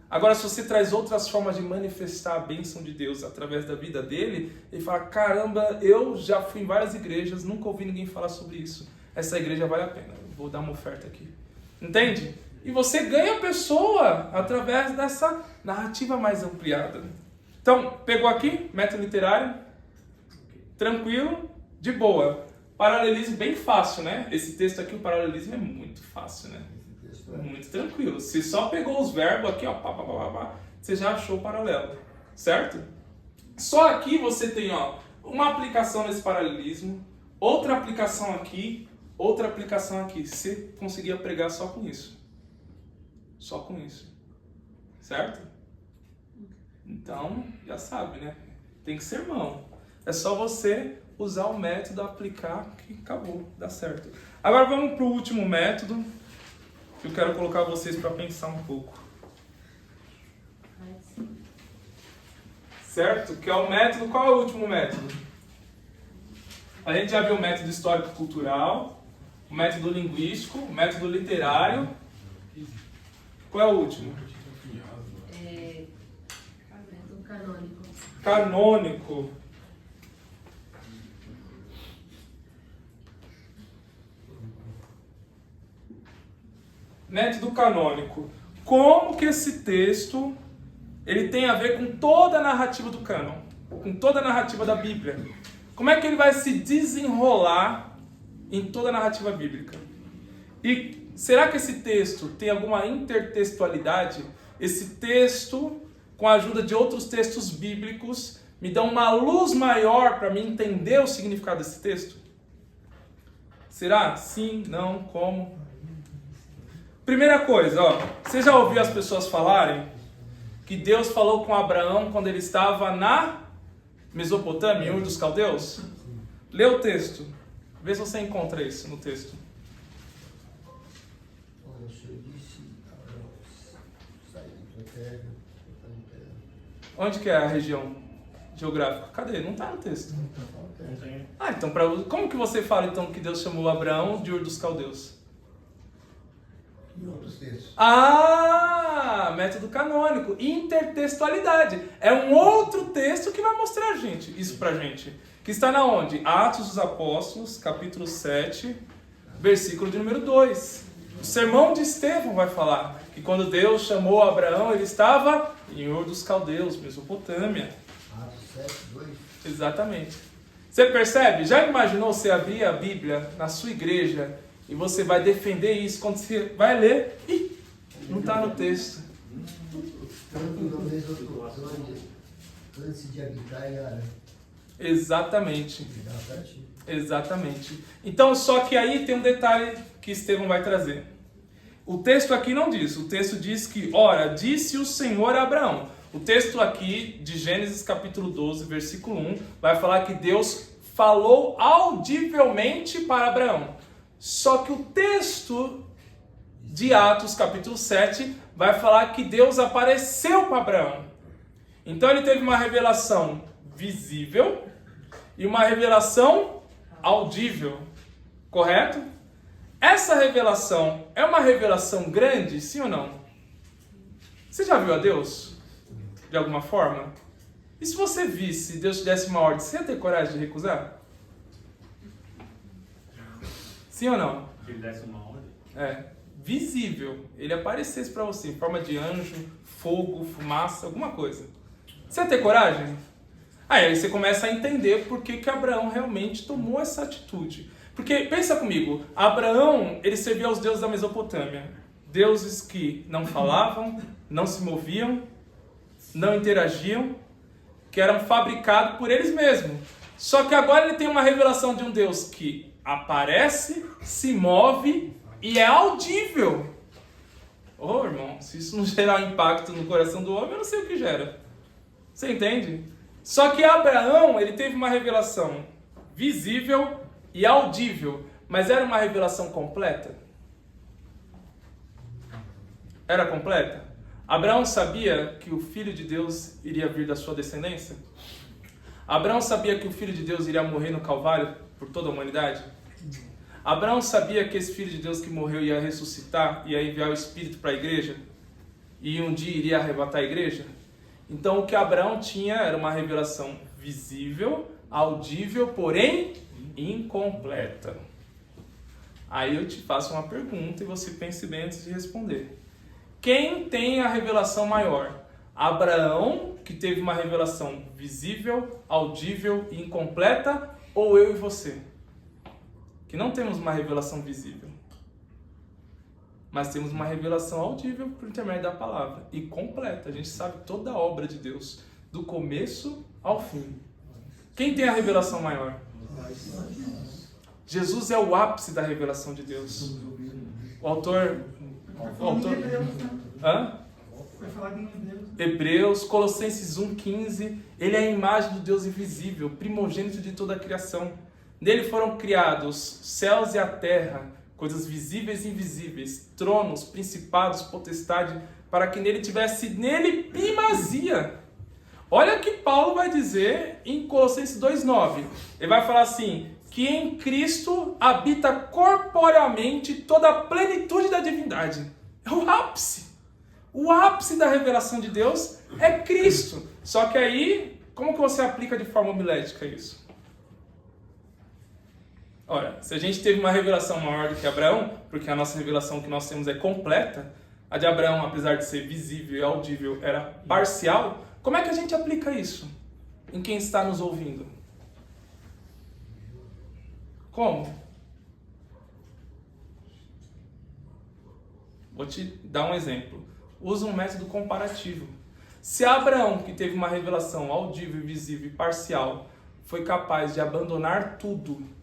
Agora, se você traz outras formas de manifestar a bênção de Deus através da vida dele, ele fala: caramba, eu já fui em várias igrejas, nunca ouvi ninguém falar sobre isso. Essa igreja vale a pena, eu vou dar uma oferta aqui. Entende? E você ganha a pessoa através dessa narrativa mais ampliada. Então, pegou aqui, método literário, tranquilo, de boa. Paralelismo bem fácil, né? Esse texto aqui, o paralelismo é muito fácil, né? Muito tranquilo. Você só pegou os verbos aqui, ó, você já achou o paralelo, certo? Só aqui você tem, ó, uma aplicação nesse paralelismo, outra aplicação aqui, outra aplicação aqui. Você conseguia pregar só com isso. Só com isso. Certo? Então, já sabe, né? Tem que ser mão. É só você usar o método, aplicar, que acabou, dá certo. Agora vamos para o último método, que eu quero colocar vocês para pensar um pouco. Certo? Que é o método, qual é o último método? A gente já viu o método histórico-cultural, o método linguístico, o método literário. Qual é o último? Método canônico. Canônico. Método canônico. Como que esse texto ele tem a ver com toda a narrativa do cânon, com toda a narrativa da Bíblia? Como é que ele vai se desenrolar em toda a narrativa bíblica? E será que esse texto tem alguma intertextualidade? Esse texto, com a ajuda de outros textos bíblicos, me dá uma luz maior para mim entender o significado desse texto? Será? Sim? Não? Como? Primeira coisa, você já ouviu as pessoas falarem que Deus falou com Abraão quando ele estava na Mesopotâmia, em Ur dos Caldeus? Lê o texto. Vê se você encontra isso no texto. Olha, o Senhor disse, Abraão, sai da tua terra, Onde que é a região geográfica? Cadê? Não está no texto. Não tem. Então, como que você fala então que Deus chamou Abraão de Ur dos Caldeus? em outros textos. Método canônico, intertextualidade. É um outro texto que vai mostrar isso pra gente. Que está na onde? Atos dos Apóstolos, capítulo 7, versículo de número 2. O sermão de Estevão vai falar que quando Deus chamou Abraão, ele estava em Ur dos Caldeus, Mesopotâmia. Atos 7, 2. Exatamente. Você percebe? Já imaginou você abrir a Bíblia na sua igreja e você vai defender isso quando você vai ler? Ih, não está no texto. Tanto na Mesopotâmia, antes de habitar em Arã. Exatamente. Exatamente. Então, só que aí tem um detalhe que Estevão vai trazer. O texto aqui não diz. O texto diz que, ora, disse o Senhor a Abraão. O texto aqui de Gênesis capítulo 12, versículo 1, vai falar que Deus falou audivelmente para Abraão. Só que o texto de Atos capítulo 7 vai falar que Deus apareceu para Abraão. Então ele teve uma revelação visível e uma revelação audível, correto? Essa revelação é uma revelação grande, sim ou não? Você já viu a Deus? De alguma forma? E se você visse, Deus te desse uma ordem, você ia ter coragem de recusar? Sim ou não? Se ele desse uma ordem. Visível. Ele aparecesse para você em forma de anjo, fogo, fumaça, alguma coisa. Você ia ter coragem? Aí você começa a entender por que Abraão realmente tomou essa atitude. Porque, pensa comigo, Abraão, ele servia aos deuses da Mesopotâmia. Deuses que não falavam, não se moviam, não interagiam, que eram fabricados por eles mesmos. Só que agora ele tem uma revelação de um Deus que aparece, se move e é audível. Irmão, se isso não gerar impacto no coração do homem, eu não sei o que gera. Você entende? Só que Abraão, ele teve uma revelação visível e audível, mas era uma revelação completa? Era completa? Abraão sabia que o Filho de Deus iria vir da sua descendência? Abraão sabia que o Filho de Deus iria morrer no Calvário por toda a humanidade? Abraão sabia que esse Filho de Deus que morreu ia ressuscitar, ia enviar o Espírito para a igreja? E um dia iria arrebatar a igreja? Então o que Abraão tinha era uma revelação visível, audível, porém incompleta. Aí eu te faço uma pergunta e você pense bem antes de responder. Quem tem a revelação maior? Abraão, que teve uma revelação visível, audível e incompleta, ou eu e você? Que não temos uma revelação visível, mas temos uma revelação audível por intermédio da palavra e completa. A gente sabe toda a obra de Deus, do começo ao fim. Quem tem a revelação maior? Jesus é o ápice da revelação de Deus. O autor... Foi falado em Hebreus, Colossenses 1,15. Ele é a imagem do Deus invisível, primogênito de toda a criação. Nele foram criados céus e a terra, coisas visíveis e invisíveis, tronos, principados, potestade, para que nele tivesse primazia. Olha o que Paulo vai dizer em Colossenses 2,9. Ele vai falar assim, que em Cristo habita corporeamente toda a plenitude da divindade. É o ápice. O ápice da revelação de Deus é Cristo. Só que aí, como que você aplica de forma homilética isso? Ora, se a gente teve uma revelação maior do que Abraão, porque a nossa revelação que nós temos é completa, a de Abraão, apesar de ser visível e audível, era parcial, como é que a gente aplica isso em quem está nos ouvindo? Como? Vou te dar um exemplo. Usa um método comparativo. Se Abraão, que teve uma revelação audível, visível e parcial, foi capaz de abandonar tudo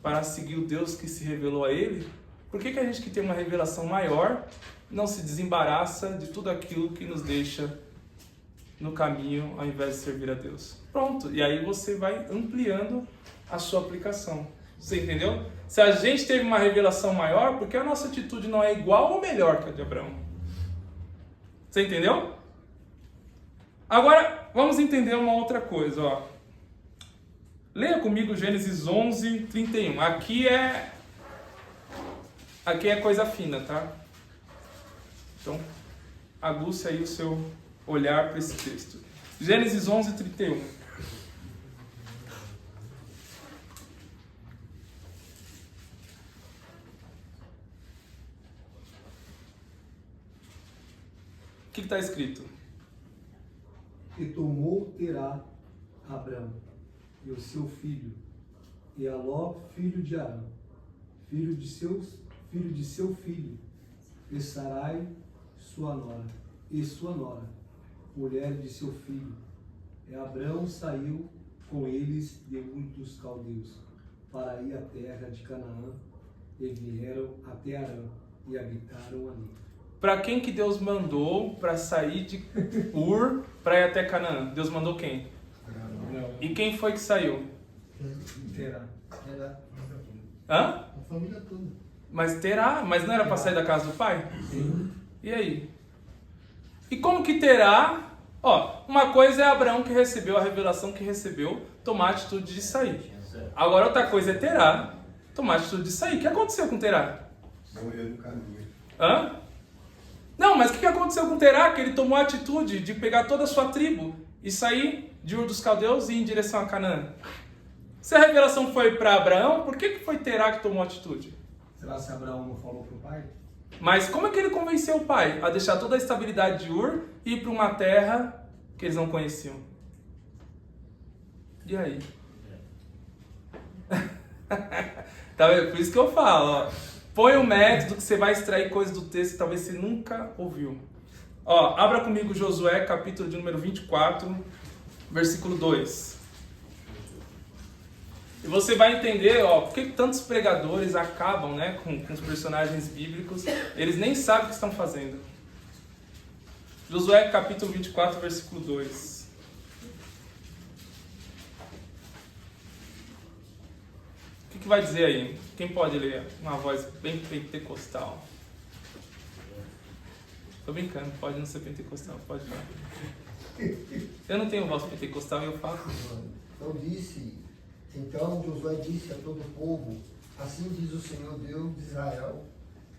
para seguir o Deus que se revelou a ele, por que a gente que tem uma revelação maior não se desembaraça de tudo aquilo que nos deixa no caminho ao invés de servir a Deus? Pronto, e aí você vai ampliando a sua aplicação. Você entendeu? Se a gente teve uma revelação maior, por que a nossa atitude não é igual ou melhor que a de Abraão? Você entendeu? Agora, vamos entender uma outra coisa, ó. Leia comigo Gênesis 11, 31. Aqui é coisa fina, tá? Então, aguce aí o seu olhar para esse texto. Gênesis 11, 31. O que está escrito? E tomou Terá Abrão e o seu filho, e Aló, filho de Arão, filho de seu filho, e Sarai, sua nora, mulher de seu filho. E Abrão saiu com eles de Ur dos Caldeus, para ir à terra de Canaã, e vieram até Arã, e habitaram ali. Para quem que Deus mandou para sair de Ur para ir até Canaã? Deus mandou quem? E quem foi que saiu? Terá. Hã? A família toda. Mas Terá, mas não era para sair da casa do pai? Sim. E aí? E como que Terá? Ó, uma coisa é Abraão que recebeu a revelação que recebeu, tomar a atitude de sair. Agora outra coisa é Terá tomar a atitude de sair. O que aconteceu com Terá? Morreu no caminho. Hã? Não, mas o que aconteceu com Terá? Que ele tomou a atitude de pegar toda a sua tribo e sair de Ur dos Caldeus e ir em direção a Canaã. Se a revelação foi para Abraão, por que foi Terá que tomou a atitude? Será que Abraão não falou para o pai? Mas como é que ele convenceu o pai a deixar toda a estabilidade de Ur e ir para uma terra que eles não conheciam? E aí? Tá vendo? Por isso que eu falo, ó. Põe um método que você vai extrair coisas do texto que talvez você nunca ouviu. Ó, abra comigo Josué, capítulo de número 24, versículo 2. E você vai entender, ó, por que tantos pregadores acabam, né, com os personagens bíblicos, eles nem sabem o que estão fazendo. Josué, capítulo 24, versículo 2. O que vai dizer aí? Quem pode ler? Uma voz bem pentecostal. Tô brincando, pode não ser pentecostal, pode falar. Eu não tenho voz pentecostal e eu falo. Então Josué disse a todo o povo: assim diz o Senhor Deus de Israel,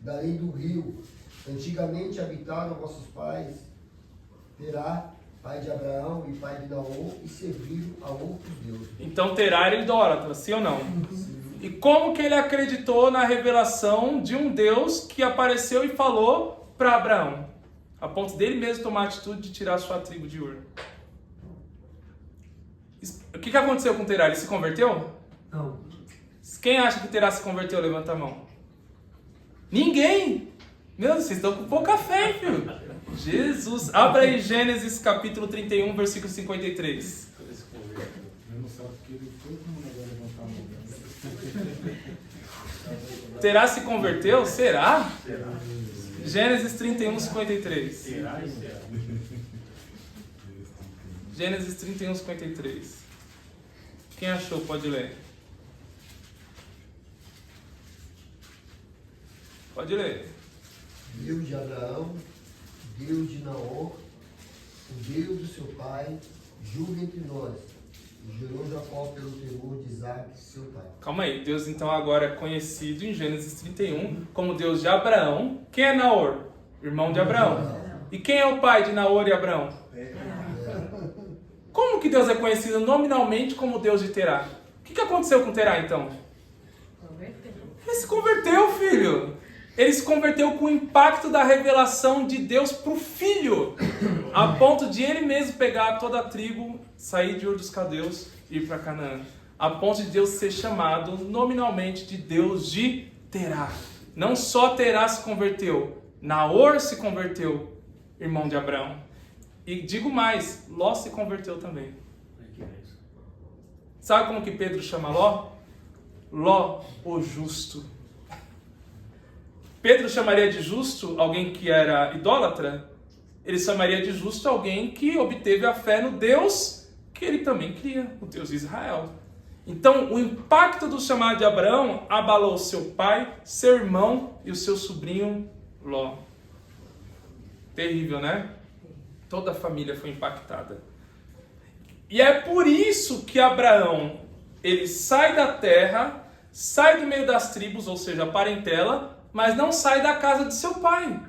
darei do rio, antigamente habitaram vossos pais, Terá, pai de Abraão e pai de Naor, e serviram a outros deuses. Então Terá era idólatra, sim ou não? E como que ele acreditou na revelação de um Deus que apareceu e falou para Abraão, a ponto dele mesmo tomar a atitude de tirar a sua tribo de Ur? O que aconteceu com Terá? Ele se converteu? Não. Quem acha que Terá se converteu? Levanta a mão. Ninguém! Meu Deus, vocês estão com pouca fé, filho. Jesus. Abra aí Gênesis capítulo 31, versículo 53. Terá se converteu? Será? Gênesis 31, 53. Gênesis 31, 53. Quem achou pode ler. Pode ler. Deus de Abraão, Deus de Naor, o Deus do seu pai, julga entre nós. E gerou Jacó pelo terror de Isaac, seu pai. Calma aí, Deus então agora é conhecido em Gênesis 31 como Deus de Abraão. Quem é Naor? Irmão de Abraão. E quem é o pai de Naor e Abraão? Como que Deus é conhecido nominalmente como Deus de Terá? O que aconteceu com Terá então? Ele se converteu, filho. Ele se converteu com o impacto da revelação de Deus para o filho, a ponto de ele mesmo pegar toda a tribo, sair de Ur dos Caldeus e ir para Canaã. A ponto de Deus ser chamado nominalmente de Deus de Terá. Não só Terá se converteu, Naor se converteu, irmão de Abraão. E digo mais, Ló se converteu também. Sabe como que Pedro chama Ló? Ló, o justo. Pedro chamaria de justo alguém que era idólatra? Ele chamaria de justo alguém que obteve a fé no Deus que ele também cria, o Deus de Israel. Então, o impacto do chamado de Abraão abalou seu pai, seu irmão e o seu sobrinho Ló. Terrível, né? Toda a família foi impactada. E é por isso que Abraão, ele sai da terra, sai do meio das tribos, ou seja, a parentela, mas não sai da casa de seu pai.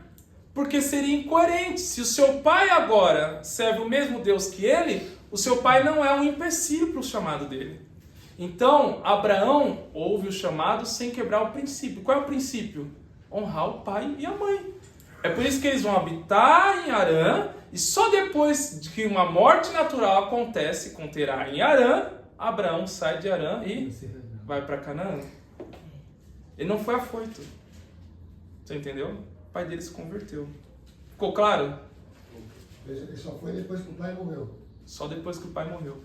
Porque seria incoerente. Se o seu pai agora serve o mesmo Deus que ele, o seu pai não é um empecilho para o chamado dele. Então, Abraão ouve o chamado sem quebrar o princípio. Qual é o princípio? Honrar o pai e a mãe. É por isso que eles vão habitar em Harã, e só depois de que uma morte natural acontece com Terá em Harã, Abraão sai de Harã e vai para Canaã. Ele não foi afoito. Você entendeu? O pai dele se converteu. Ficou claro? Ele só foi depois que o pai morreu. Só depois que o pai morreu.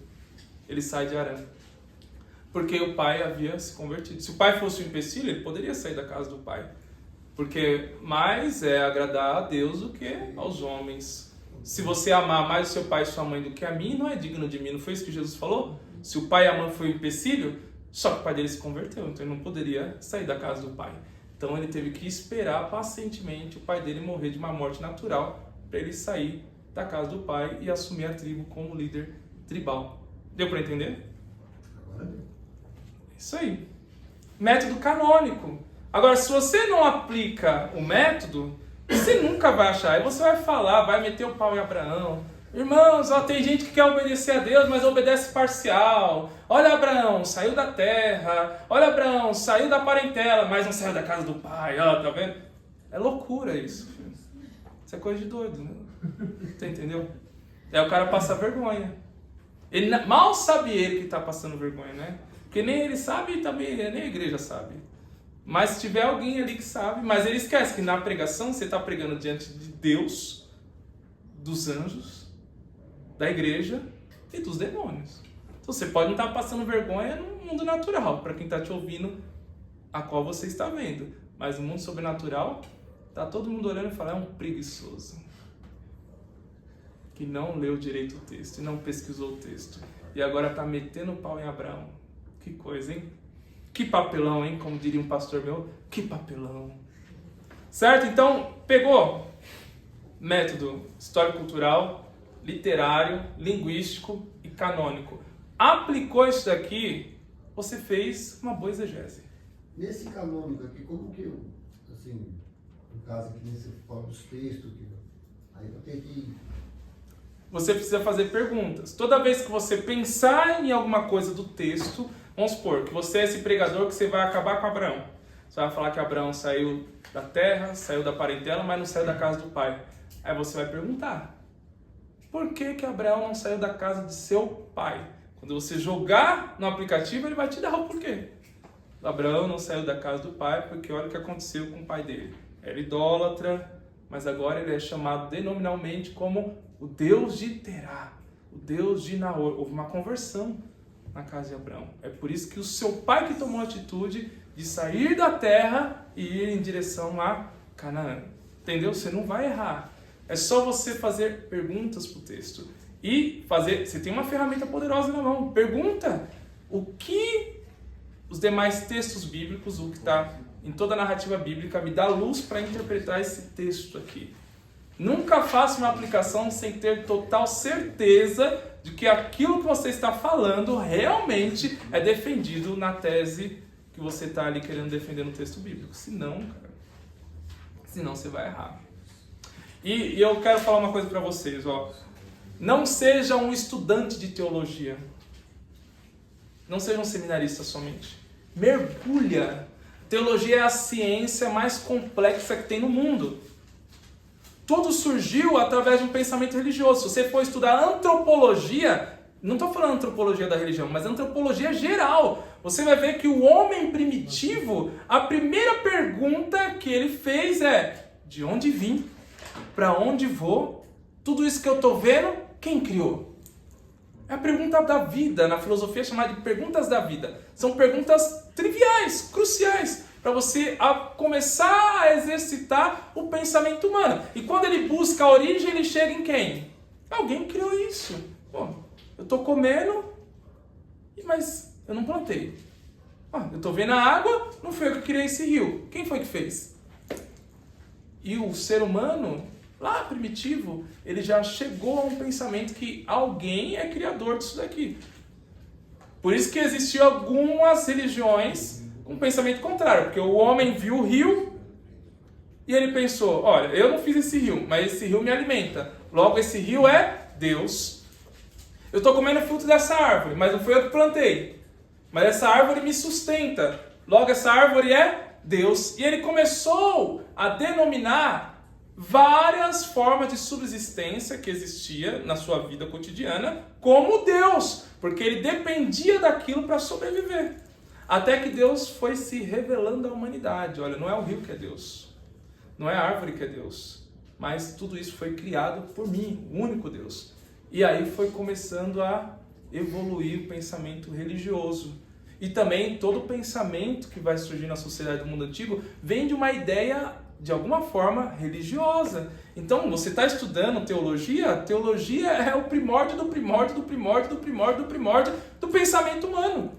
Ele sai de Harã. Porque o pai havia se convertido. Se o pai fosse um empecilho, ele poderia sair da casa do pai. Porque mais é agradar a Deus do que aos homens. Se você amar mais o seu pai e sua mãe do que a mim, não é digno de mim. Não foi isso que Jesus falou? Se o pai e a mãe foi um empecilho, só que o pai dele se converteu. Então ele não poderia sair da casa do pai. Então ele teve que esperar pacientemente o pai dele morrer de uma morte natural para ele sair da casa do pai e assumir a tribo como líder tribal. Deu para entender? Isso aí. Método canônico. Agora, se você não aplica o método, você nunca vai achar. Aí você vai falar, vai meter o pau em Abraão. Irmãos, ó, tem gente que quer obedecer a Deus, mas obedece parcial. Olha, Abraão, saiu da terra. Olha, Abraão, saiu da parentela, mas não saiu da casa do pai. Ó, tá vendo? É loucura isso, filho. Isso é coisa de doido, né? Você entendeu? Aí o cara passa vergonha. Ele, mal sabe ele que está passando vergonha, né? Porque nem ele sabe e também nem a igreja sabe. Mas se tiver alguém ali que sabe, mas ele esquece que na pregação você está pregando diante de Deus, dos anjos, da igreja e dos demônios. Então você pode não estar passando vergonha no mundo natural, para quem está te ouvindo, a qual você está vendo. Mas no mundo sobrenatural, está todo mundo olhando e falando, é um preguiçoso. Que não leu direito o texto e não pesquisou o texto. E agora está metendo o pau em Abraão. Que coisa, hein? Que papelão, hein? Como diria um pastor meu, que papelão. Certo? Então, pegou método histórico-cultural, literário, linguístico e canônico. Aplicou isso daqui, você fez uma boa exegese. Nesse canônico aqui, como que eu, assim, no caso aqui, nesse fora dos textos, aí eu tenho que... Você precisa fazer perguntas. Toda vez que você pensar em alguma coisa do texto, vamos supor que você é esse pregador que você vai acabar com Abraão. Você vai falar que Abraão saiu da terra, saiu da parentela, mas não saiu da casa do pai. Aí você vai perguntar, por que que Abraão não saiu da casa de seu pai? Quando você jogar no aplicativo, ele vai te dar o porquê. Abraão não saiu da casa do pai porque olha o que aconteceu com o pai dele. Era idólatra, mas agora ele é chamado denominalmente como o Deus de Terá, o Deus de Naor. Houve uma conversão na casa de Abraão. É por isso que o seu pai que tomou a atitude de sair da terra e ir em direção a Canaã. Entendeu? Você não vai errar. É só você fazer perguntas para o texto. E fazer... Você tem uma ferramenta poderosa na mão. Pergunta o que os demais textos bíblicos, o que está em toda a narrativa bíblica, me dá luz para interpretar esse texto aqui. Nunca faça uma aplicação sem ter total certeza de que aquilo que você está falando realmente é defendido na tese que você está ali querendo defender no texto bíblico. Senão você vai errar. E eu quero falar uma coisa para vocês, ó. Não seja um estudante de teologia. Não seja um seminarista somente. Mergulha Teologia é a ciência mais complexa que tem no mundo. Tudo surgiu através de um pensamento religioso. Se você for estudar antropologia, não estou falando antropologia da religião, mas antropologia geral, você vai ver que o homem primitivo, a primeira pergunta que ele fez é: de onde vim? Para onde vou? Tudo isso que eu estou vendo, quem criou? É a pergunta da vida, na filosofia é chamada de perguntas da vida. São perguntas triviais, cruciais, para você começar a exercitar o pensamento humano. E quando ele busca a origem, ele chega em quem? Alguém criou isso. Pô, eu estou comendo, mas eu não plantei. Eu estou vendo a água, não foi eu que criei esse rio. Quem foi que fez? E o ser humano, lá primitivo, ele já chegou a um pensamento que alguém é criador disso daqui. Por isso que existiam algumas religiões com um pensamento contrário, porque o homem viu o rio e ele pensou: olha, eu não fiz esse rio, mas esse rio me alimenta. Logo, esse rio é Deus. Eu estou comendo fruto dessa árvore, mas não foi eu que plantei. Mas essa árvore me sustenta. Logo, essa árvore é Deus. E ele começou a denominar várias formas de subsistência que existia na sua vida cotidiana como Deus, porque ele dependia daquilo para sobreviver. Até que Deus foi se revelando à humanidade. Olha, não é o rio que é Deus, não é a árvore que é Deus, mas tudo isso foi criado por mim, o único Deus. E aí foi começando a evoluir o pensamento religioso. E também todo pensamento que vai surgir na sociedade do mundo antigo vem de uma ideia, de alguma forma, religiosa. Então, você está estudando teologia, teologia é o primórdio do primórdio do primórdio do primórdio do primórdio do pensamento humano.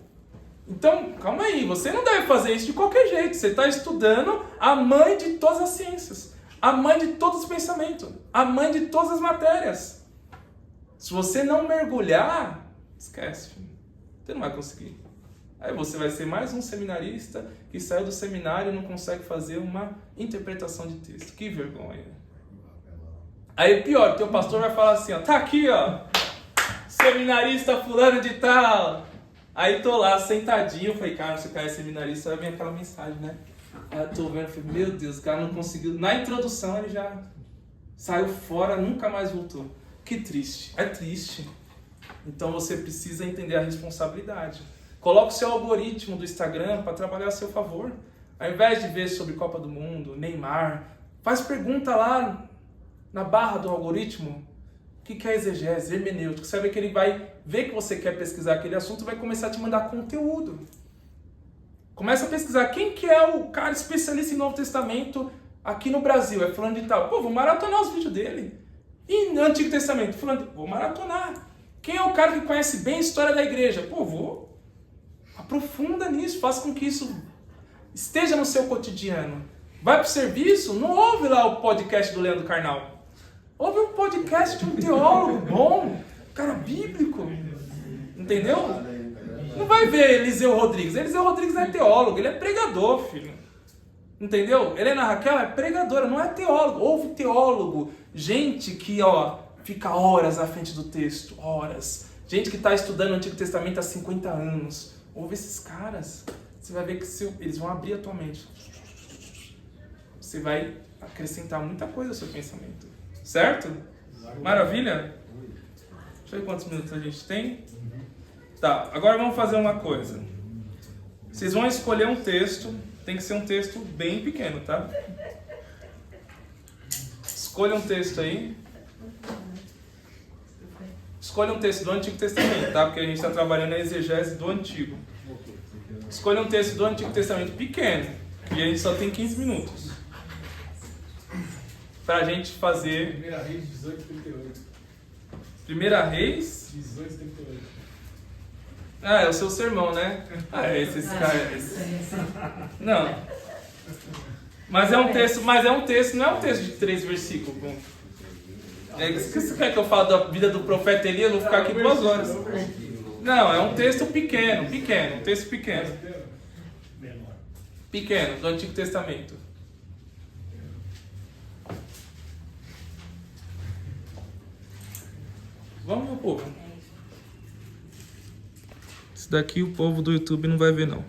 Então, calma aí, você não deve fazer isso de qualquer jeito. Você está estudando a mãe de todas as ciências, a mãe de todos os pensamentos, a mãe de todas as matérias. Se você não mergulhar, esquece, filho. Você não vai conseguir. Aí você vai ser mais um seminarista que saiu do seminário e não consegue fazer uma interpretação de texto. Que vergonha. Aí pior, teu pastor vai falar assim, ó, tá aqui, ó, seminarista fulano de tal. Aí tô lá sentadinho, eu falei, cara, se o cara é seminarista, vai vir aquela mensagem, né? Aí eu tô vendo, eu falei, meu Deus, o cara não conseguiu. Na introdução ele já saiu fora, nunca mais voltou. Que triste, é triste. Então você precisa entender a responsabilidade. Coloque o seu algoritmo do Instagram para trabalhar a seu favor. Ao invés de ver sobre Copa do Mundo, Neymar, faz pergunta lá na barra do algoritmo. O que é exegese, hermenêutica? Você vai ver que ele vai ver que você quer pesquisar aquele assunto e vai começar a te mandar conteúdo. Começa a pesquisar quem que é o cara especialista em Novo Testamento aqui no Brasil. É fulano de tal. Pô, vou maratonar os vídeos dele. E no Antigo Testamento? Fulano de... Vou maratonar. Quem é o cara que conhece bem a história da igreja? Pô, vou... Aprofunda nisso, faça com que isso esteja no seu cotidiano. Vai para o serviço, não ouve lá o podcast do Leandro Carnal. Ouve um podcast de um teólogo bom, cara bíblico. Entendeu? Não vai ver Eliseu Rodrigues. Eliseu Rodrigues não é teólogo, ele é pregador, filho. Entendeu? Helena Raquel é pregadora, não é teólogo. Ouve teólogo. Gente que fica horas à frente do texto, horas. Gente que está estudando o Antigo Testamento há 50 anos. Ouve esses caras, você vai ver que eles vão abrir a tua mente. Você vai acrescentar muita coisa ao seu pensamento. Certo? Maravilha? Deixa eu ver quantos minutos a gente tem. Tá, agora vamos fazer uma coisa. Vocês vão escolher um texto, tem que ser um texto bem pequeno, tá? Escolha um texto aí. Escolha um texto do Antigo Testamento, tá? Porque a gente está trabalhando a exegese do Antigo. Escolha um texto do Antigo Testamento pequeno. E a gente só tem 15 minutos. Pra gente fazer... 1 Reis 18:38. 1 Reis... 18:38. Ah, é o seu sermão, né? Ah, esse cara... Não. Mas é um texto, não é um texto de 3 versículos. Você quer que eu fale da vida do profeta Elias? Eu vou ficar aqui 2 horas. Não, é um texto pequeno, um texto pequeno. Pequeno, do Antigo Testamento. Vamos, meu povo. Isso daqui o povo do YouTube não vai ver, não.